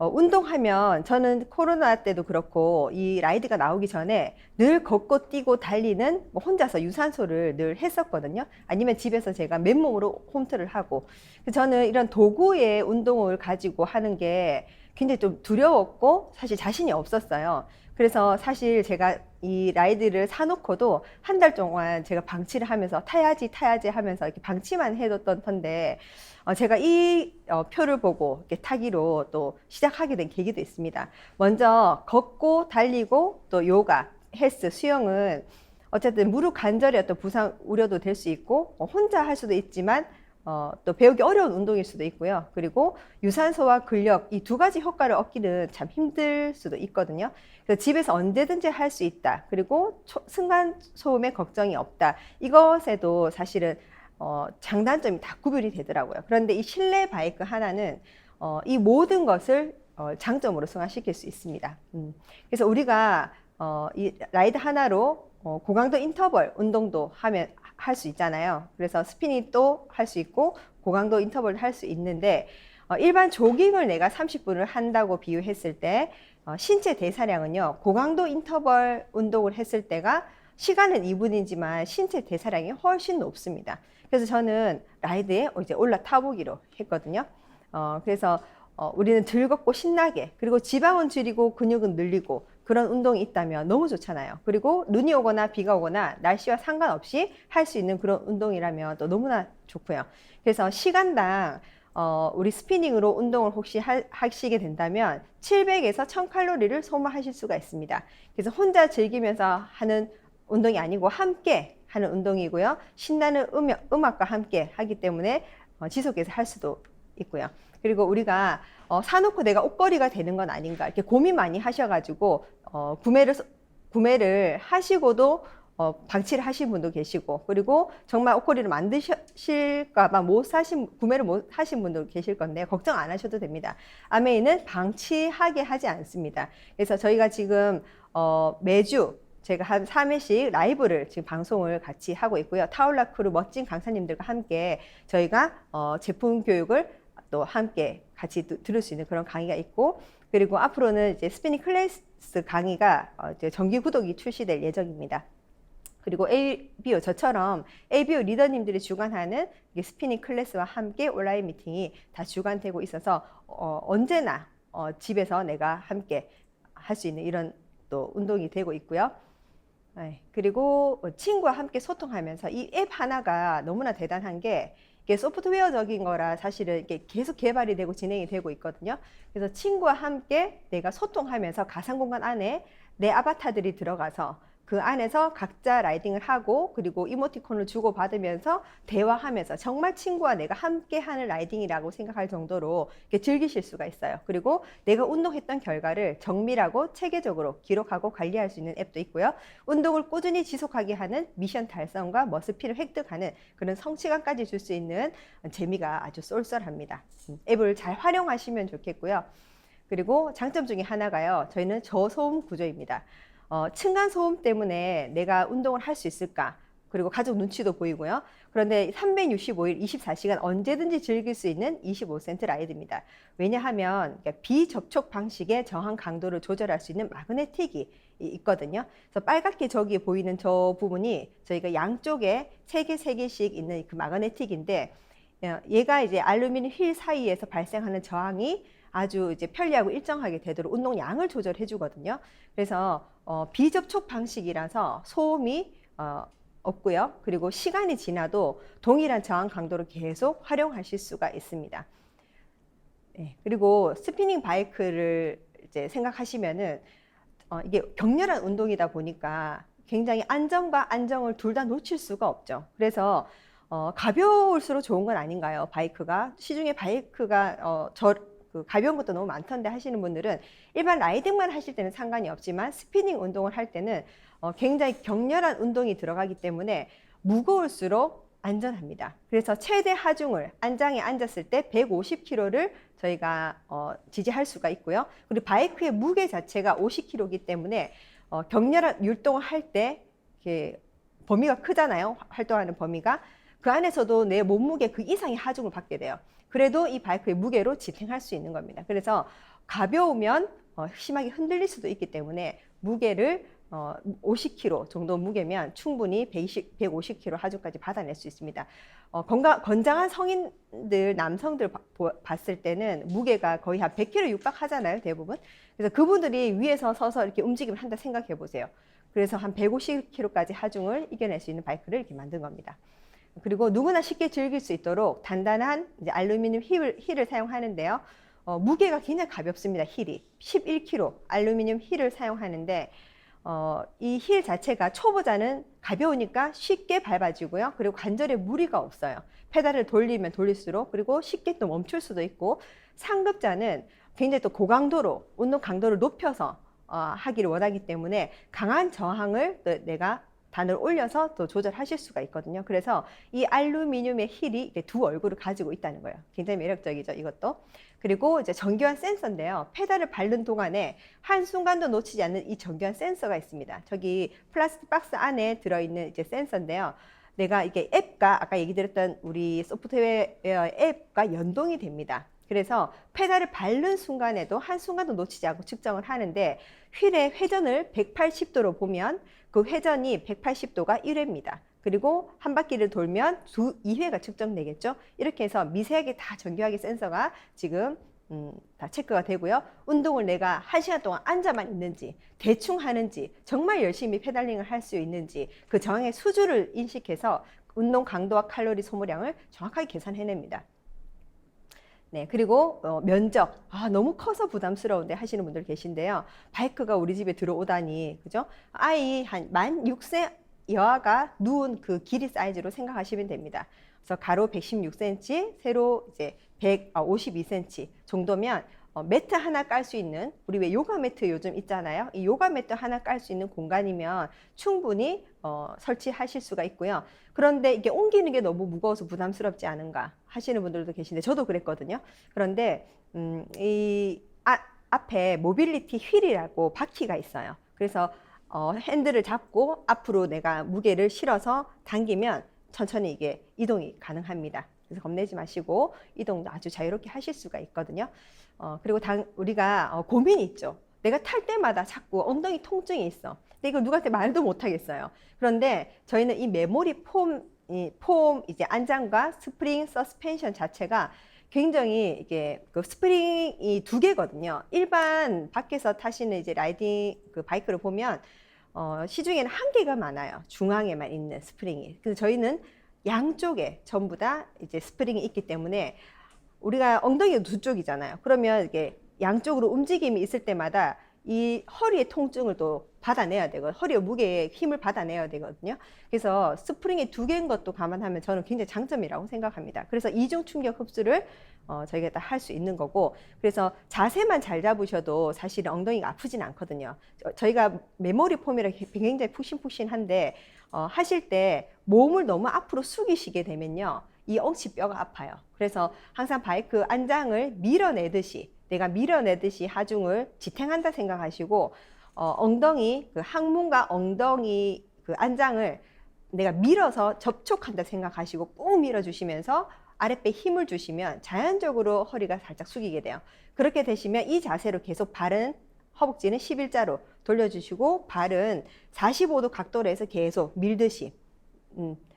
운동하면 저는 코로나 때도 그렇고 이 라이드가 나오기 전에 늘 걷고 뛰고 달리는 뭐 혼자서 유산소를 늘 했었거든요. 아니면 집에서 제가 맨몸으로 홈트를 하고, 저는 이런 도구의 운동을 가지고 하는 게 굉장히 좀 두려웠고 사실 자신이 없었어요. 그래서 사실 제가 이 라이드를 사놓고도 한 달 동안 제가 방치를 하면서 타야지 하면서 이렇게 방치만 해뒀던 터인데, 제가 이 표를 보고 이렇게 타기로 또 시작하게 된 계기도 있습니다. 먼저 걷고 달리고 또 요가, 헬스, 수영은 어쨌든 무릎 관절의 어떤 부상 우려도 될 수 있고 혼자 할 수도 있지만 또 배우기 어려운 운동일 수도 있고요. 그리고 유산소와 근력 이 두 가지 효과를 얻기는 참 힘들 수도 있거든요. 그래서 집에서 언제든지 할 수 있다. 그리고 순간 소음에 걱정이 없다. 이것에도 사실은 장단점이 다 구별이 되더라고요. 그런데 이 실내 바이크 하나는 이 모든 것을 장점으로 승화시킬 수 있습니다. 그래서 우리가 이 라이드 하나로 고강도 인터벌 운동도 할 수 있잖아요. 그래서 스피닝도 할 수 있고 고강도 인터벌도 할 수 있는데, 일반 조깅을 내가 30분을 한다고 비유했을 때 신체 대사량은요, 고강도 인터벌 운동을 했을 때가 시간은 2분이지만 신체 대사량이 훨씬 높습니다. 그래서 저는 라이드에 이제 올라타 보기로 했거든요. 그래서 우리는 즐겁고 신나게, 그리고 지방은 줄이고 근육은 늘리고 그런 운동이 있다면 너무 좋잖아요. 그리고 눈이 오거나 비가 오거나 날씨와 상관없이 할 수 있는 그런 운동이라면 또 너무나 좋고요. 그래서 시간당 우리 스피닝으로 운동을 혹시 하시게 된다면 700에서 1000칼로리를 소모하실 수가 있습니다. 그래서 혼자 즐기면서 하는 운동이 아니고 함께 하는 운동이고요. 신나는 음악과 함께 하기 때문에 지속해서 할 수도 있고요. 그리고 우리가 사놓고 내가 옷걸이가 되는 건 아닌가 이렇게 고민 많이 하셔가지고 구매를 하시고도 방치를 하신 분도 계시고, 그리고 정말 옷걸이를 만드실까봐 구매를 못 하신 분도 계실 건데 걱정 안 하셔도 됩니다. 아메이는 방치하게 하지 않습니다. 그래서 저희가 지금 매주 제가 한 3회씩 라이브를 지금 방송을 같이 하고 있고요. 타올라 크루 멋진 강사님들과 함께 저희가 제품 교육을 또 함께 같이 들을 수 있는 그런 강의가 있고, 그리고 앞으로는 이제 스피닝 클래스 강의가 이제 정기 구독이 출시될 예정입니다. 그리고 ABO, 저처럼 ABO 리더님들이 주관하는 스피닝 클래스와 함께 온라인 미팅이 다 주관되고 있어서 언제나 집에서 내가 함께 할 수 있는 이런 또 운동이 되고 있고요. 그리고 친구와 함께 소통하면서 이 앱 하나가 너무나 대단한 게 이게 소프트웨어적인 거라 사실은 이게 계속 개발이 되고 진행이 되고 있거든요. 그래서 친구와 함께 내가 소통하면서 가상 공간 안에 내 아바타들이 들어가서 그 안에서 각자 라이딩을 하고, 그리고 이모티콘을 주고받으면서 대화하면서 정말 친구와 내가 함께 하는 라이딩이라고 생각할 정도로 이렇게 즐기실 수가 있어요. 그리고 내가 운동했던 결과를 정밀하고 체계적으로 기록하고 관리할 수 있는 앱도 있고요. 운동을 꾸준히 지속하게 하는 미션 달성과 머스피를 획득하는 그런 성취감까지 줄 수 있는 재미가 아주 쏠쏠합니다. 앱을 잘 활용하시면 좋겠고요. 그리고 장점 중에 하나가요, 저희는 저소음 구조입니다. 층간소음 때문에 내가 운동을 할 수 있을까? 그리고 가족 눈치도 보이고요. 그런데 365일 24시간 언제든지 즐길 수 있는 25센트 라이드입니다. 왜냐하면 비접촉 방식의 저항 강도를 조절할 수 있는 마그네틱이 있거든요. 그래서 빨갛게 저기 보이는 저 부분이 저희가 양쪽에 3개씩 있는 그 마그네틱인데, 얘가 이제 알루미늄 휠 사이에서 발생하는 저항이 아주 이제 편리하고 일정하게 되도록 운동량을 조절해 주거든요. 그래서 비접촉 방식이라서 소음이 없고요. 그리고 시간이 지나도 동일한 저항 강도를 계속 활용하실 수가 있습니다. 네, 그리고 스피닝 바이크를 이제 생각하시면은 이게 격렬한 운동이다 보니까 굉장히 안전과 안정을 둘 다 놓칠 수가 없죠. 그래서 가벼울수록 좋은 건 아닌가요? 바이크가 시중에 바이크가 그 가벼운 것도 너무 많던데 하시는 분들은 일반 라이딩만 하실 때는 상관이 없지만 스피닝 운동을 할 때는 굉장히 격렬한 운동이 들어가기 때문에 무거울수록 안전합니다. 그래서 최대 하중을 안장에 앉았을 때 150kg를 저희가 지지할 수가 있고요. 그리고 바이크의 무게 자체가 50kg이기 때문에 격렬한 율동을 할 때 범위가 크잖아요. 활동하는 범위가. 그 안에서도 내 몸무게 그 이상의 하중을 받게 돼요. 그래도 이 바이크의 무게로 지탱할 수 있는 겁니다. 그래서 가벼우면 심하게 흔들릴 수도 있기 때문에 무게를 50kg 정도 무게면 충분히 150kg 하중까지 받아낼 수 있습니다. 건장한 성인들, 남성들 봤을 때는 무게가 거의 한 100kg 육박하잖아요, 대부분. 그래서 그분들이 위에서 서서 이렇게 움직임을 한다 생각해 보세요. 그래서 한 150kg까지 하중을 이겨낼 수 있는 바이크를 이렇게 만든 겁니다. 그리고 누구나 쉽게 즐길 수 있도록 단단한 이제 알루미늄 힐을 사용하는데요. 무게가 굉장히 가볍습니다. 힐이 11kg 알루미늄 힐을 사용하는데 이 힐 자체가 초보자는 가벼우니까 쉽게 밟아지고요. 그리고 관절에 무리가 없어요. 페달을 돌리면 돌릴수록 그리고 쉽게 또 멈출 수도 있고 상급자는 굉장히 또 고강도로 운동 강도를 높여서 하기를 원하기 때문에 강한 저항을 또 내가 단을 올려서 또 조절하실 수가 있거든요. 그래서 이 알루미늄의 힐이 두 얼굴을 가지고 있다는 거예요. 굉장히 매력적이죠, 이것도. 그리고 이제 정교한 센서인데요. 페달을 밟는 동안에 한순간도 놓치지 않는 이 정교한 센서가 있습니다. 저기 플라스틱 박스 안에 들어있는 이제 센서인데요. 내가 이게 앱과 아까 얘기 드렸던 우리 소프트웨어 앱과 연동이 됩니다. 그래서 페달을 밟는 순간에도 한순간도 놓치지 않고 측정을 하는데 휠의 회전을 180도로 보면 그 회전이 180도가 1회입니다. 그리고 한 바퀴를 돌면 2회가 측정되겠죠. 이렇게 해서 미세하게 다 정교하게 센서가 지금 다 체크가 되고요. 운동을 내가 1시간 동안 앉아만 있는지 대충 하는지 정말 열심히 페달링을 할 수 있는지 그 저항의 수주를 인식해서 운동 강도와 칼로리 소모량을 정확하게 계산해냅니다. 네, 그리고 면적, 너무 커서 부담스러운데 하시는 분들 계신데요. 바이크가 우리 집에 들어오다니, 그죠? 아이 한 만 6세 여아가 누운 그 길이 사이즈로 생각하시면 됩니다. 그래서 가로 116cm, 세로 이제 152cm 정도면 매트 하나 깔 수 있는, 우리 왜 요가 매트 요즘 있잖아요. 이 요가 매트 하나 깔 수 있는 공간이면 충분히 설치하실 수가 있고요. 그런데 이게 옮기는 게 너무 무거워서 부담스럽지 않은가 하시는 분들도 계신데 저도 그랬거든요. 그런데 앞에 모빌리티 휠이라고 바퀴가 있어요. 그래서 핸들을 잡고 앞으로 내가 무게를 실어서 당기면 천천히 이게 이동이 가능합니다. 그래서 겁내지 마시고 이동도 아주 자유롭게 하실 수가 있거든요. 그리고 우리가 고민이 있죠. 내가 탈 때마다 자꾸 엉덩이 통증이 있어. 근데 이걸 누구한테 말도 못 하겠어요. 그런데 저희는 이 메모리 폼 이제 안장과 스프링 서스펜션 자체가 굉장히 이게 그 스프링이 2개거든요. 일반 밖에서 타시는 이제 라이딩 그 바이크를 보면 시중에는 1개가 많아요. 중앙에만 있는 스프링이. 그래서 저희는 양쪽에 전부 다 이제 스프링이 있기 때문에 우리가 엉덩이가 2쪽이잖아요. 그러면 이게 양쪽으로 움직임이 있을 때마다 이 허리의 통증을 또 받아내야 되고 허리의 무게에 힘을 받아내야 되거든요. 그래서 스프링이 2개인 것도 감안하면 저는 굉장히 장점이라고 생각합니다. 그래서 이중 충격 흡수를 저희가 다 할 수 있는 거고, 그래서 자세만 잘 잡으셔도 사실 엉덩이가 아프진 않거든요. 저희가 메모리 폼이라 굉장히 푹신푹신한데 하실 때 몸을 너무 앞으로 숙이시게 되면요, 이 엉치뼈가 아파요. 그래서 항상 바이크 안장을 밀어내듯이, 내가 밀어내듯이 하중을 지탱한다 생각하시고 엉덩이 그 항문과 엉덩이 그 안장을 내가 밀어서 접촉한다 생각하시고 꾹 밀어주시면서 아랫배에 힘을 주시면 자연적으로 허리가 살짝 숙이게 돼요. 그렇게 되시면 이 자세로 계속 발은 허벅지는 11자로 돌려주시고 발은 45도 각도로 해서 계속 밀듯이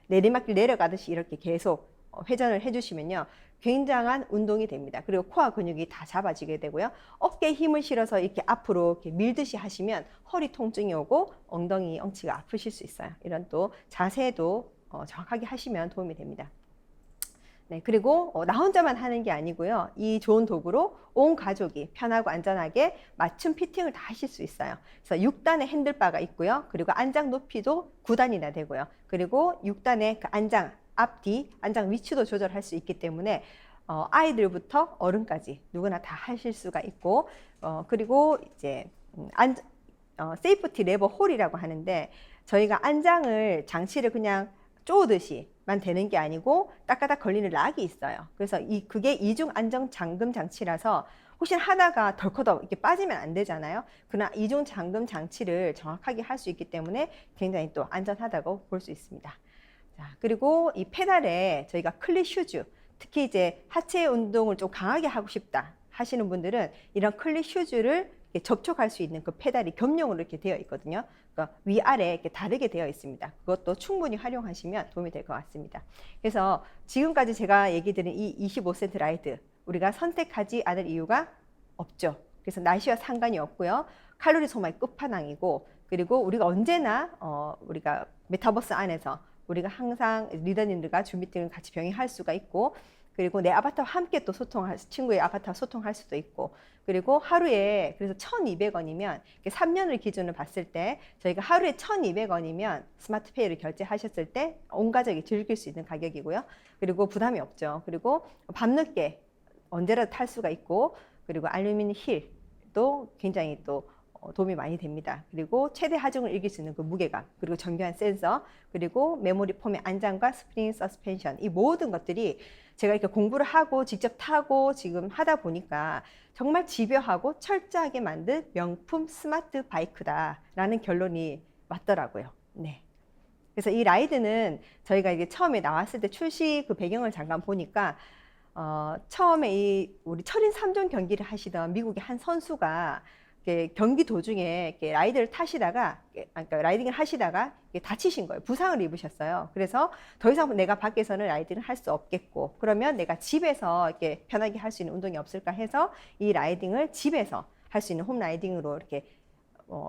내리막길 내려가듯이 이렇게 계속 회전을 해주시면요. 굉장한 운동이 됩니다. 그리고 코어 근육이 다 잡아지게 되고요. 어깨에 힘을 실어서 이렇게 앞으로 이렇게 밀듯이 하시면 허리 통증이 오고 엉덩이, 엉치가 아프실 수 있어요. 이런 또 자세도 정확하게 하시면 도움이 됩니다. 네, 그리고 나 혼자만 하는 게 아니고요. 이 좋은 도구로 온 가족이 편하고 안전하게 맞춤 피팅을 다 하실 수 있어요. 그래서 6단의 핸들바가 있고요. 그리고 안장 높이도 9단이나 되고요. 그리고 6단의 그 안장 앞뒤, 안장 위치도 조절할 수 있기 때문에 아이들부터 어른까지 누구나 다 하실 수가 있고, 그리고 이제 세이프티 레버 홀이라고 하는데, 저희가 안장을 장치를 그냥 쪼듯이만 되는 게 아니고 따까닥 걸리는 락이 있어요. 그래서 그게 이중 안정 잠금 장치라서 혹시 하다가 덜커덕 이렇게 빠지면 안 되잖아요. 그러나 이중 잠금 장치를 정확하게 할 수 있기 때문에 굉장히 또 안전하다고 볼 수 있습니다. 자, 그리고 이 페달에 저희가 클릿 슈즈, 특히 이제 하체 운동을 좀 강하게 하고 싶다 하시는 분들은 이런 클릿 슈즈를 접촉할 수 있는 그 페달이 겸용으로 이렇게 되어 있거든요. 그러니까 위아래 이렇게 다르게 되어 있습니다. 그것도 충분히 활용하시면 도움이 될 것 같습니다. 그래서 지금까지 제가 얘기 드린 이 25센트 라이드, 우리가 선택하지 않을 이유가 없죠. 그래서 날씨와 상관이 없고요. 칼로리 소모의 끝판왕이고, 그리고 우리가 언제나 우리가 메타버스 안에서 우리가 항상 리더님들과 줌 미팅을 같이 병행할 수가 있고, 그리고 내 아바타와 함께 또 친구의 아바타와 소통할 수도 있고, 그리고 하루에 그래서 1,200원이면 3년을 기준으로 봤을 때 저희가 하루에 1,200원이면 스마트페이를 결제하셨을 때 온 가족이 즐길 수 있는 가격이고요. 그리고 부담이 없죠. 그리고 밤늦게 언제라도 탈 수가 있고, 그리고 알루미늄 힐도 굉장히 또 도움이 많이 됩니다. 그리고 최대 하중을 이길 수 있는 그 무게감, 그리고 정교한 센서, 그리고 메모리 폼의 안장과 스프링 서스펜션, 이 모든 것들이 제가 이렇게 공부를 하고 직접 타고 지금 하다 보니까 정말 집요하고 철저하게 만든 명품 스마트 바이크다라는 결론이 왔더라고요. 네. 그래서 이 라이드는 저희가 이게 처음에 나왔을 때 출시 그 배경을 잠깐 보니까 처음에 우리 철인 3종 경기를 하시던 미국의 한 선수가 경기 도중에 라이드를 타시다가, 그러니까 라이딩을 하시다가 다치신 거예요. 부상을 입으셨어요. 그래서 더 이상 내가 밖에서는 라이딩을 할 수 없겠고, 그러면 내가 집에서 이렇게 편하게 할 수 있는 운동이 없을까 해서 이 라이딩을 집에서 할 수 있는 홈 라이딩으로 이렇게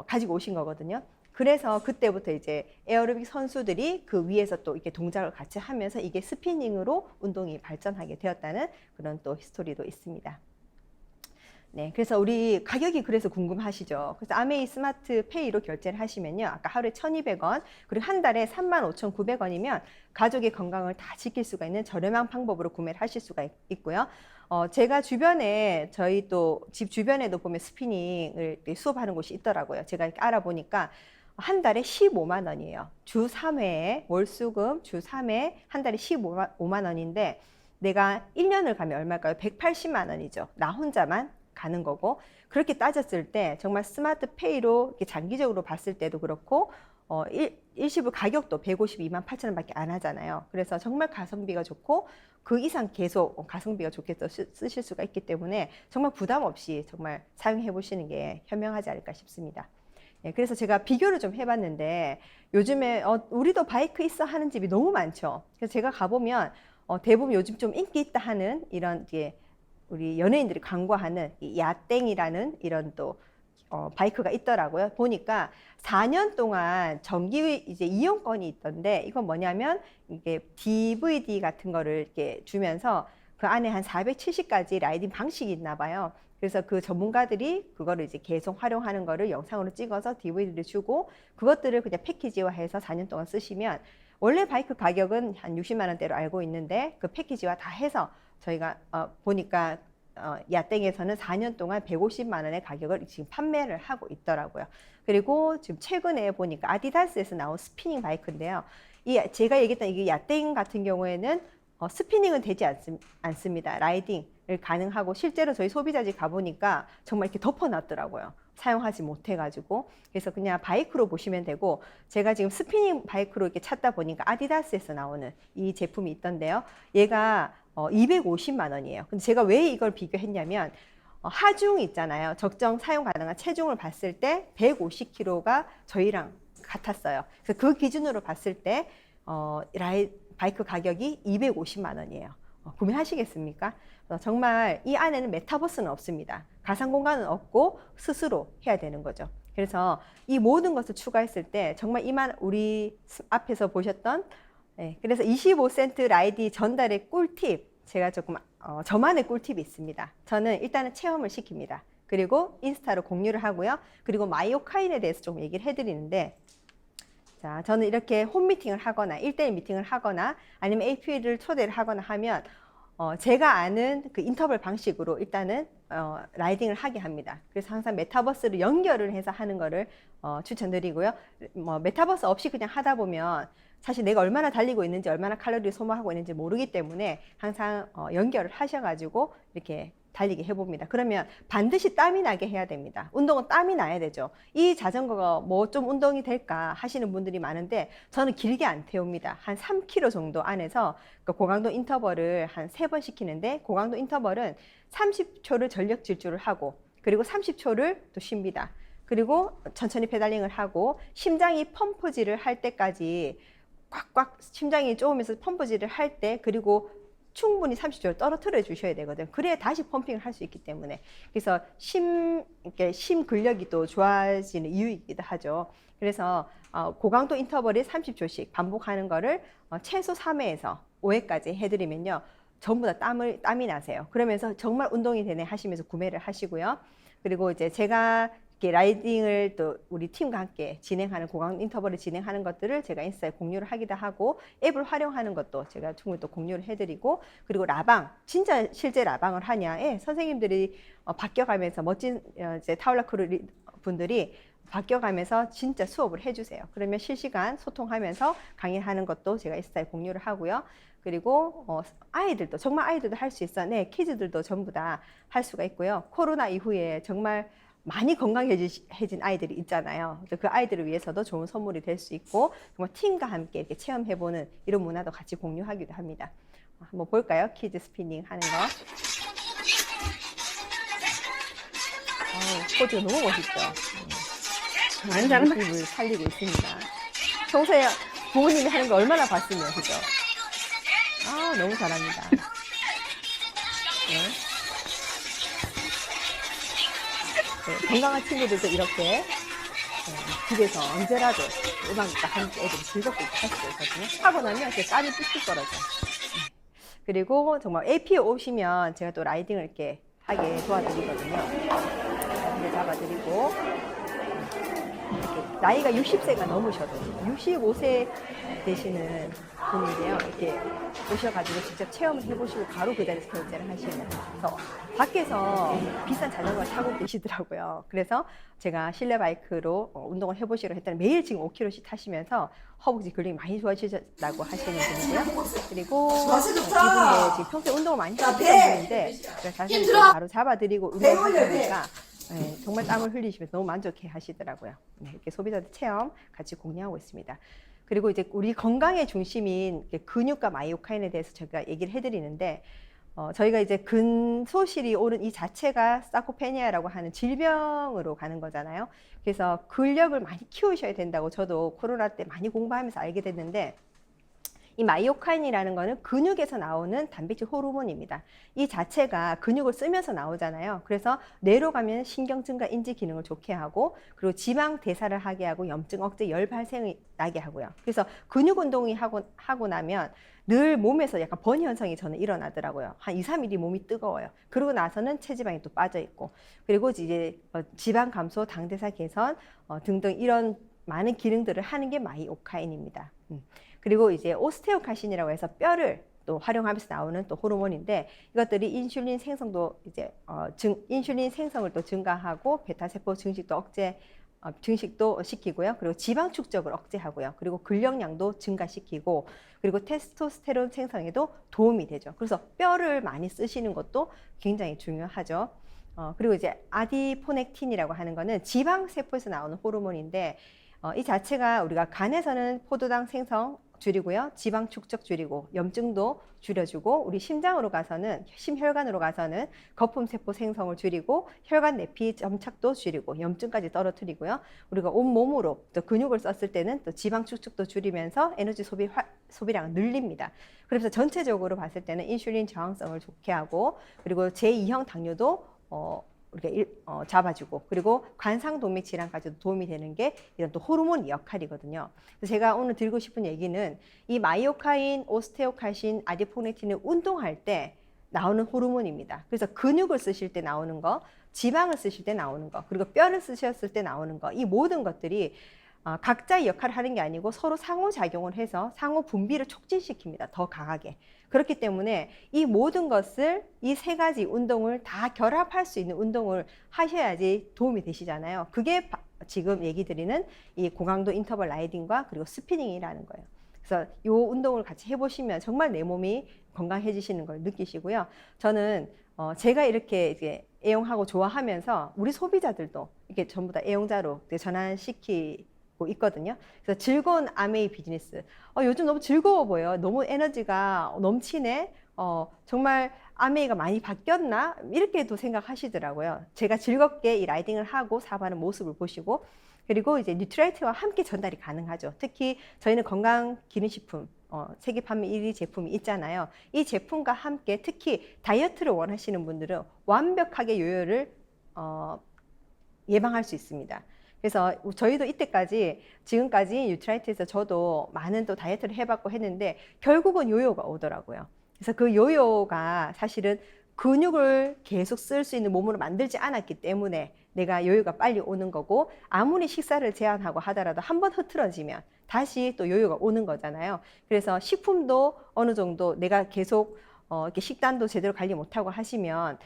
가지고 오신 거거든요. 그래서 그때부터 이제 에어로빅 선수들이 그 위에서 또 이렇게 동작을 같이 하면서 이게 스피닝으로 운동이 발전하게 되었다는 그런 또 히스토리도 있습니다. 네, 그래서 우리 가격이 그래서 궁금하시죠? 그래서 아메이 스마트 페이로 결제를 하시면요, 아까 하루에 1,200원, 그리고 한 달에 35,900원이면 가족의 건강을 다 지킬 수가 있는 저렴한 방법으로 구매를 하실 수가 있고요. 제가 주변에 저희 또 집 주변에도 보면 스피닝을 수업하는 곳이 있더라고요. 제가 이렇게 알아보니까 한 달에 15만 원이에요. 주 3회에 월수금 주 3회 한 달에 15만 원인데 내가 1년을 가면 얼마일까요? 180만 원이죠. 나 혼자만 가는 거고, 그렇게 따졌을 때 정말 스마트페이로 이렇게 장기적으로 봤을 때도 그렇고 일시불 가격도 152만 8천 원밖에 안 하잖아요. 그래서 정말 가성비가 좋고 그 이상 계속 가성비가 좋게 쓰실 수가 있기 때문에 정말 부담 없이 정말 사용해 보시는 게 현명하지 않을까 싶습니다. 네, 그래서 제가 비교를 좀 해봤는데 요즘에 우리도 바이크 있어 하는 집이 너무 많죠. 그래서 제가 가보면 대부분 요즘 좀 인기 있다 하는 이런 우리 연예인들이 광고하는 이 야땡이라는 이런 또 바이크가 있더라고요. 보니까 4년 동안 정기 이제 이용권이 있던데, 이건 뭐냐면 이게 DVD 같은 거를 이렇게 주면서 그 안에 한 470가지 라이딩 방식이 있나 봐요. 그래서 그 전문가들이 그거를 이제 계속 활용하는 거를 영상으로 찍어서 DVD를 주고, 그것들을 그냥 패키지화해서 4년 동안 쓰시면, 원래 바이크 가격은 한 60만 원대로 알고 있는데 그 패키지화 다 해서 저희가 보니까 야땡에서는 4년 동안 150만 원의 가격을 지금 판매를 하고 있더라고요. 그리고 지금 최근에 보니까 아디다스에서 나온 스피닝 바이크인데요. 제가 얘기했던 이게 야땡 같은 경우에는 스피닝은 되지 않습니다. 라이딩을 가능하고, 실제로 저희 소비자집 가보니까 정말 이렇게 덮어놨더라고요. 사용하지 못해가지고. 그래서 그냥 바이크로 보시면 되고, 제가 지금 스피닝 바이크로 이렇게 찾다 보니까 아디다스에서 나오는 이 제품이 있던데요. 얘가 250만 원이에요. 근데 제가 왜 이걸 비교했냐면 하중 있잖아요. 적정 사용 가능한 체중을 봤을 때 150kg가 저희랑 같았어요. 그래서 그 기준으로 봤을 때 바이크 가격이 250만 원이에요. 구매하시겠습니까? 정말 이 안에는 메타버스는 없습니다. 가상 공간은 없고 스스로 해야 되는 거죠. 그래서 이 모든 것을 추가했을 때 정말 이만 우리 앞에서 보셨던 그래서 25센트 라이디 전달의 꿀팁, 제가 조금 저만의 꿀팁이 있습니다. 저는 일단은 체험을 시킵니다. 그리고 인스타로 공유를 하고요. 그리고 마이오카인에 대해서 좀 얘기를 해드리는데, 자, 저는 이렇게 홈 미팅을 하거나 1대1 미팅을 하거나 아니면 AP를 초대를 하거나 하면 제가 아는 그 인터벌 방식으로 일단은 라이딩을 하게 합니다. 그래서 항상 메타버스를 연결을 해서 하는 거를 추천드리고요. 뭐 메타버스 없이 그냥 하다 보면 사실 내가 얼마나 달리고 있는지 얼마나 칼로리를 소모하고 있는지 모르기 때문에 항상 연결을 하셔가지고 이렇게 달리게 해봅니다. 그러면 반드시 땀이 나게 해야 됩니다. 운동은 땀이 나야 되죠. 이 자전거가 뭐 좀 운동이 될까 하시는 분들이 많은데 저는 길게 안 태웁니다. 한 3km 정도 안에서 그 고강도 인터벌을 한 3번 시키는데, 고강도 인터벌은 30초를 전력 질주를 하고 그리고 30초를 또 쉽니다. 그리고 천천히 페달링을 하고 심장이 펌프질을 할 때까지 꽉꽉 심장이 쪼으면서 펌프질을 할 때, 그리고 충분히 30초를 떨어뜨려 주셔야 되거든요. 그래야 다시 펌핑을 할 수 있기 때문에. 그래서 심 근력이 또 좋아지는 이유이기도 하죠. 그래서 고강도 인터벌을 30초씩 반복하는 거를 최소 3회에서 5회까지 해드리면요, 전부 다 땀이 나세요. 그러면서 정말 운동이 되네 하시면서 구매를 하시고요. 그리고 이제 제가 이렇게 라이딩을 또 우리 팀과 함께 진행하는 고강도 인터벌을 진행하는 것들을 제가 인스타에 공유를 하기도 하고, 앱을 활용하는 것도 제가 충분히 또 공유를 해드리고, 그리고 라방, 진짜 실제 라방을 하냐? 선생님들이 바뀌어가면서 멋진 이제 타올라 크루 분들이 바뀌어가면서 진짜 수업을 해주세요. 그러면 실시간 소통하면서 강의하는 것도 제가 인스타에 공유를 하고요. 그리고 아이들도 정말 아이들도 할 수 있어. 네, 키즈들도 전부 다 할 수가 있고요. 코로나 이후에 정말 많이 건강해진 아이들이 있잖아요. 그래서 그 아이들을 위해서도 좋은 선물이 될 수 있고, 정말 팀과 함께 이렇게 체험해보는 이런 문화도 같이 공유하기도 합니다. 한번 볼까요? 키즈 스피닝 하는 거. 포즈가 너무 멋있죠? 많은 느낌을 살리고 있습니다. 평소에 부모님이 하는 거 얼마나 봤으면, 그죠? 너무 잘합니다. 네. 네, 건강한 친구들도 이렇게 집에서 언제라도 음악과 함께 애들이 즐겁게 할 수 있거든요. 하고 나면 이렇게 땀이 뚝뚝 떨어져. 그리고 정말 AP에 오시면 제가 또 라이딩을 이렇게 하게 도와드리거든요. 이렇게 잡아드리고, 이렇게 나이가 60세가 넘으셔도 65세 되시는 분인데요. 이렇게 오셔가지고 직접 체험을 해보시고 바로 그 자리에서 결제를 하시는. 그래서 밖에서 비싼 자전거를 타고 계시더라고요. 그래서 제가 실내 바이크로 운동을 해보시기로 했더니 매일 지금 5km씩 타시면서 허벅지 근력이 많이 좋아지셨다고 하시는 분이고요. 그리고 이분도 지금 평소에 운동을 많이 하시는 분인데 자신을 바로 잡아드리고 운동을 하시니까 정말 땀을 흘리시면서 너무 만족해 하시더라고요. 이렇게 소비자들 체험 같이 공유하고 있습니다. 그리고 이제 우리 건강의 중심인 근육과 마이오카인에 대해서 제가 얘기를 해드리는데, 저희가 이제 근소실이 오는 이 자체가 사코페니아라고 하는 질병으로 가는 거잖아요. 그래서 근력을 많이 키우셔야 된다고 저도 코로나 때 많이 공부하면서 알게 됐는데, 이 마이오카인이라는 거는 근육에서 나오는 단백질 호르몬입니다. 이 자체가 근육을 쓰면서 나오잖아요. 그래서 뇌로 가면 신경 증가 인지 기능을 좋게 하고, 그리고 지방 대사를 하게 하고, 염증 억제, 열 발생이 나게 하고요. 그래서 근육 운동이 하고 나면 늘 몸에서 약간 번이 현상이 저는 일어나더라고요. 한 2, 3일이 몸이 뜨거워요. 그러고 나서는 체지방이 또 빠져 있고, 그리고 이제 지방 감소, 당대사 개선 등등 이런 많은 기능들을 하는 게 마이오카인입니다. 그리고 이제 오스테오카신이라고 해서 뼈를 또 활용하면서 나오는 또 호르몬인데, 이것들이 인슐린 생성도 이제 인슐린 생성을 또 증가하고, 베타 세포 증식도 시키고요. 그리고 지방 축적을 억제하고요. 그리고 근력량도 증가시키고, 그리고 테스토스테론 생성에도 도움이 되죠. 그래서 뼈를 많이 쓰시는 것도 굉장히 중요하죠. 그리고 이제 아디포넥틴이라고 하는 거는 지방 세포에서 나오는 호르몬인데, 이 자체가 우리가 간에서는 포도당 생성 줄이고요. 지방 축적 줄이고 염증도 줄여주고 우리 심장으로 가서는 심혈관으로 가서는 거품 세포 생성을 줄이고 혈관 내피 점착도 줄이고 염증까지 떨어뜨리고요. 우리가 온 몸으로 또 근육을 썼을 때는 또 지방 축적도 줄이면서 에너지 소비량을 늘립니다. 그래서 전체적으로 봤을 때는 인슐린 저항성을 좋게 하고 그리고 제2형 당뇨도 우리가 잡아주고 그리고 관상동맥 질환까지도 도움이 되는 게 이런 또 호르몬 역할이거든요. 그래서 제가 오늘 드리고 싶은 얘기는 이 마이오카인, 오스테오칼신, 아디포넥틴은 운동할 때 나오는 호르몬입니다. 그래서 근육을 쓰실 때 나오는 거, 지방을 쓰실 때 나오는 거, 그리고 뼈를 쓰셨을 때 나오는 거, 이 모든 것들이 각자의 역할을 하는 게 아니고 서로 상호작용을 해서 상호 분비를 촉진시킵니다. 더 강하게. 그렇기 때문에 이 모든 것을 이 세 가지 운동을 다 결합할 수 있는 운동을 하셔야지 도움이 되시잖아요. 그게 지금 얘기 드리는 이 고강도 인터벌 라이딩과 그리고 스피닝이라는 거예요. 그래서 이 운동을 같이 해보시면 정말 내 몸이 건강해지시는 걸 느끼시고요. 저는 제가 이렇게 이제 애용하고 좋아하면서 우리 소비자들도 이렇게 전부 다 애용자로 전환시키고 있거든요. 그래서 즐거운 아메이 비즈니스. 요즘 너무 즐거워 보여. 너무 에너지가 넘치네. 정말 아메이가 많이 바뀌었나? 이렇게도 생각하시더라고요. 제가 즐겁게 이 라이딩을 하고 사업하는 모습을 보시고 그리고 이제 뉴트라이트와 함께 전달이 가능하죠. 특히 저희는 건강 기능식품 세계 판매 1위 제품이 있잖아요. 이 제품과 함께 특히 다이어트를 원하시는 분들은 완벽하게 요요를 예방할 수 있습니다. 그래서 저희도 지금까지 뉴트라이트에서 저도 많은 또 다이어트를 해봤고 했는데 결국은 요요가 오더라고요. 그래서 그 요요가 사실은 근육을 계속 쓸 수 있는 몸으로 만들지 않았기 때문에 내가 요요가 빨리 오는 거고 아무리 식사를 제한하고 하더라도 한번 흐트러지면 다시 또 요요가 오는 거잖아요. 그래서 식품도 어느 정도 내가 계속 이렇게 식단도 제대로 관리 못하고 하시면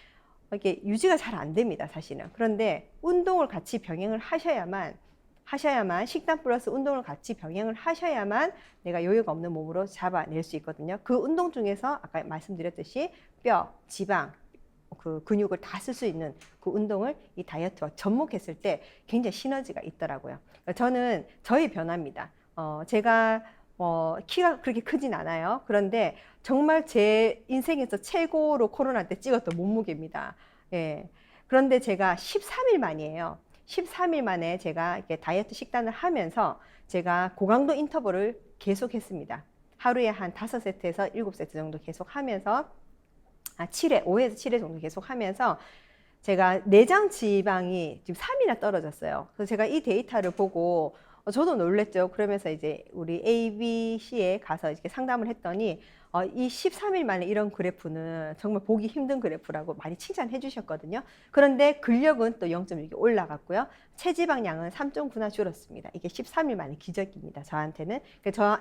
이게 유지가 잘 안 됩니다, 사실은. 그런데 운동을 같이 병행을 하셔야만 식단 플러스 운동을 같이 병행을 하셔야만 내가 요요가 없는 몸으로 잡아낼 수 있거든요. 그 운동 중에서 아까 말씀드렸듯이 뼈, 지방, 그 근육을 다 쓸 수 있는 그 운동을 이 다이어트와 접목했을 때 굉장히 시너지가 있더라고요. 저는 저의 변화입니다. 제가 키가 그렇게 크진 않아요. 그런데 정말 제 인생에서 최고로 코로나 때 찍었던 몸무게입니다. 예. 그런데 제가 13일 만이에요. 13일 만에 제가 이렇게 다이어트 식단을 하면서 제가 고강도 인터벌을 계속 했습니다. 하루에 한 5세트에서 7세트 정도 계속 하면서 5회에서 7회 정도 계속 하면서 제가 내장 지방이 지금 3이나 떨어졌어요. 그래서 제가 이 데이터를 보고 저도 놀랬죠. 그러면서 이제 우리 ABC에 가서 이렇게 상담을 했더니 이 13일 만에 이런 그래프는 정말 보기 힘든 그래프라고 많이 칭찬해 주셨거든요. 그런데 근력은 또 0.6이 올라갔고요. 체지방량은 3.9나 줄었습니다. 이게 13일 만에 기적입니다. 저한테는.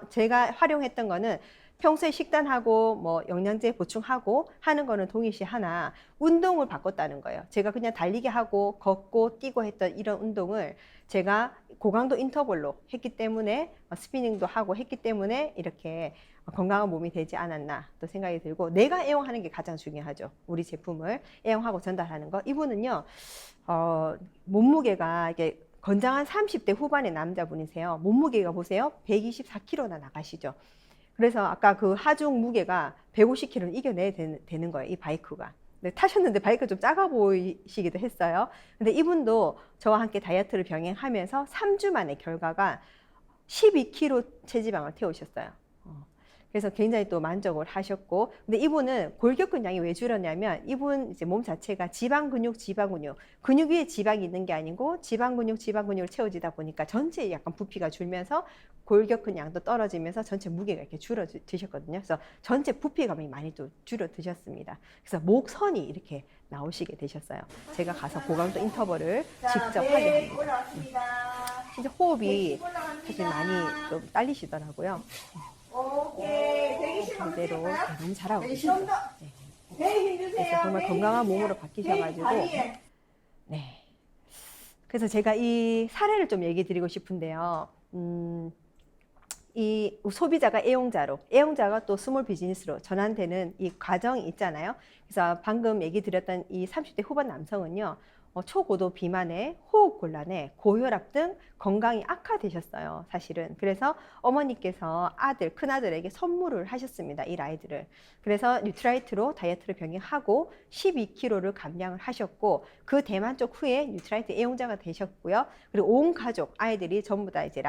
제가 활용했던 거는 평소에 식단하고 뭐 영양제 보충하고 하는 거는 동일시하나 운동을 바꿨다는 거예요. 제가 그냥 달리기 하고 걷고 뛰고 했던 이런 운동을 제가 고강도 인터벌로 했기 때문에 스피닝도 하고 했기 때문에 이렇게 건강한 몸이 되지 않았나 또 생각이 들고 내가 애용하는 게 가장 중요하죠. 우리 제품을 애용하고 전달하는 거. 이분은요 몸무게가 이게 건장한 30대 후반의 남자분이세요. 몸무게가 보세요. 124kg나 나가시죠. 그래서 아까 그 하중 무게가 150kg를 이겨내야 되는 거예요. 이 바이크가. 네, 타셨는데 바이크가 좀 작아 보이시기도 했어요. 근데 이분도 저와 함께 다이어트를 병행하면서 3주 만에 결과가 12kg 체지방을 태우셨어요. 그래서 굉장히 또 만족을 하셨고, 근데 이분은 골격근량이 왜 줄었냐면 이분 이제 몸 자체가 지방 근육 근육 위에 지방이 있는 게 아니고 지방 근육을 채워지다 보니까 전체에 약간 부피가 줄면서 골격근량도 떨어지면서 전체 무게가 이렇게 줄어드셨거든요. 그래서 전체 부피감이 많이 또 줄어드셨습니다. 그래서 목선이 이렇게 나오시게 되셨어요. 제가 가서 고강도 인터벌을 직접 하게 합니다. 진짜 호흡이 사실 많이 좀 딸리시더라고요. 제대로 너무 잘하고 계시죠. 네. 그래서 정말 건강한 몸으로 바뀌셔가지고 네. 그래서 제가 이 사례를 좀 얘기 드리고 싶은데요. 이 소비자가 애용자가 또 스몰 비즈니스로 전환되는 이 과정이 있잖아요. 그래서 방금 얘기 드렸던 이 30대 후반 남성은요. 초고도 비만에 호흡곤란에 고혈압 등 건강이 악화되셨어요, 사실은. 그래서 어머니께서 큰아들에게 선물을 하셨습니다, 이 라이드를. 그래서 뉴트라이트로 다이어트를 병행하고 12kg를 감량을 하셨고, 그 대만족 후에 뉴트라이트 애용자가 되셨고요. 그리고 온 가족, 아이들이 전부 다 이제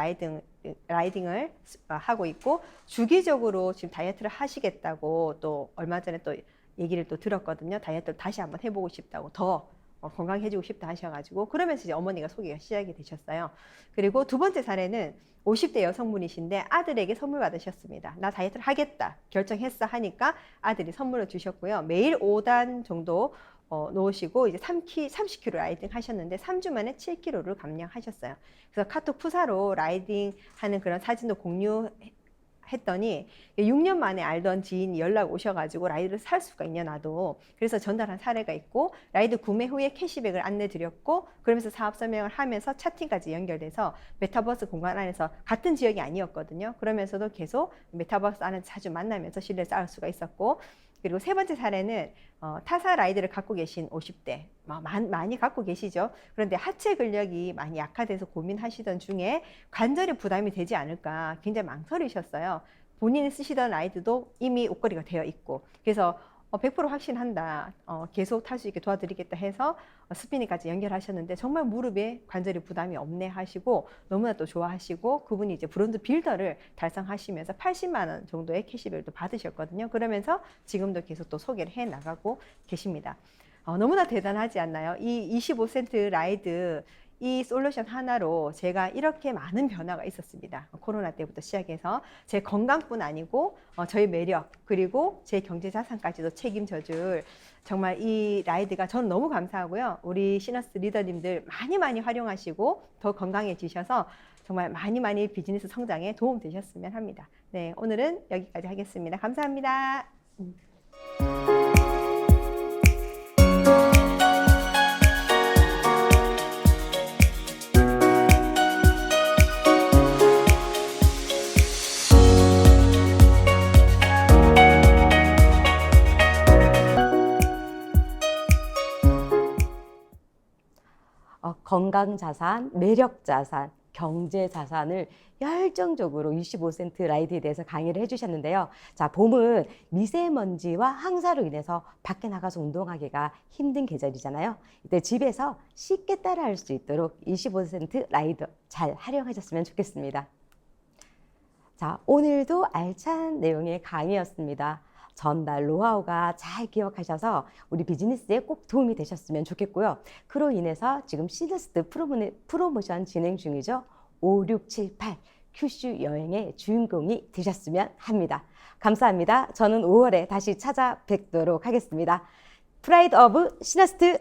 라이딩을 하고 있고, 주기적으로 지금 다이어트를 하시겠다고 또 얼마 전에 또 얘기를 또 들었거든요. 다이어트를 다시 한번 해보고 싶다고, 더 건강해지고 싶다 하셔가지고, 그러면서 이제 어머니가 소개가 시작이 되셨어요. 그리고 두 번째 사례는 50대 여성분이신데 아들에게 선물 받으셨습니다. 나 다이어트를 하겠다 결정했어 하니까 아들이 선물을 주셨고요. 매일 5단 정도 놓으시고 이제 30kg 라이딩 하셨는데 3주 만에 7kg를 감량하셨어요. 그래서 카톡 푸사로 라이딩 하는 그런 사진도 공유했더니 6년 만에 알던 지인이 연락 오셔가지고 라이드를 살 수가 있냐 나도. 그래서 전달한 사례가 있고, 라이드 구매 후에 캐시백을 안내드렸고, 그러면서 사업 설명을 하면서 차팅까지 연결돼서 메타버스 공간 안에서, 같은 지역이 아니었거든요. 그러면서도 계속 메타버스 안에서 자주 만나면서 신뢰를 쌓을 수가 있었고, 그리고 세 번째 사례는 타사 라이드를 갖고 계신 50대, 많이 갖고 계시죠. 그런데 하체 근력이 많이 약화돼서 고민하시던 중에 관절에 부담이 되지 않을까 굉장히 망설이셨어요. 본인이 쓰시던 라이드도 이미 옷걸이가 되어 있고, 그래서 100% 확신한다, 계속 탈 수 있게 도와드리겠다 해서 스피닝까지 연결하셨는데 정말 무릎에 관절에 부담이 없네 하시고 너무나 또 좋아하시고, 그분이 이제 브론즈 빌더를 달성하시면서 80만 원 정도의 캐시백도 받으셨거든요. 그러면서 지금도 계속 또 소개를 해 나가고 계십니다. 너무나 대단하지 않나요? 이 25센트 라이드, 이 솔루션 하나로 제가 이렇게 많은 변화가 있었습니다. 코로나 때부터 시작해서 제 건강뿐 아니고 저의 매력, 그리고 제 경제 자산까지도 책임져 줄, 정말 이 라이드가 저는 너무 감사하고요. 우리 시너스 리더님들 많이 활용하시고 더 건강해지셔서 정말 많이 비즈니스 성장에 도움 되셨으면 합니다. 네, 오늘은 여기까지 하겠습니다. 감사합니다. 건강 자산, 매력 자산, 경제 자산을 열정적으로 25센트 라이드에 대해서 강의를 해주셨는데요. 자, 봄은 미세먼지와 황사로 인해서 밖에 나가서 운동하기가 힘든 계절이잖아요. 이때 집에서 쉽게 따라할 수 있도록 25센트 라이드 잘 활용하셨으면 좋겠습니다. 자, 오늘도 알찬 내용의 강의였습니다. 전달 노하우가 잘 기억하셔서 우리 비즈니스에 꼭 도움이 되셨으면 좋겠고요. 그로 인해서 지금 시너스트 프로모션 진행 중이죠. 5678 큐슈 여행의 주인공이 되셨으면 합니다. 감사합니다. 저는 5월에 다시 찾아뵙도록 하겠습니다. 프라이드 오브 시너스트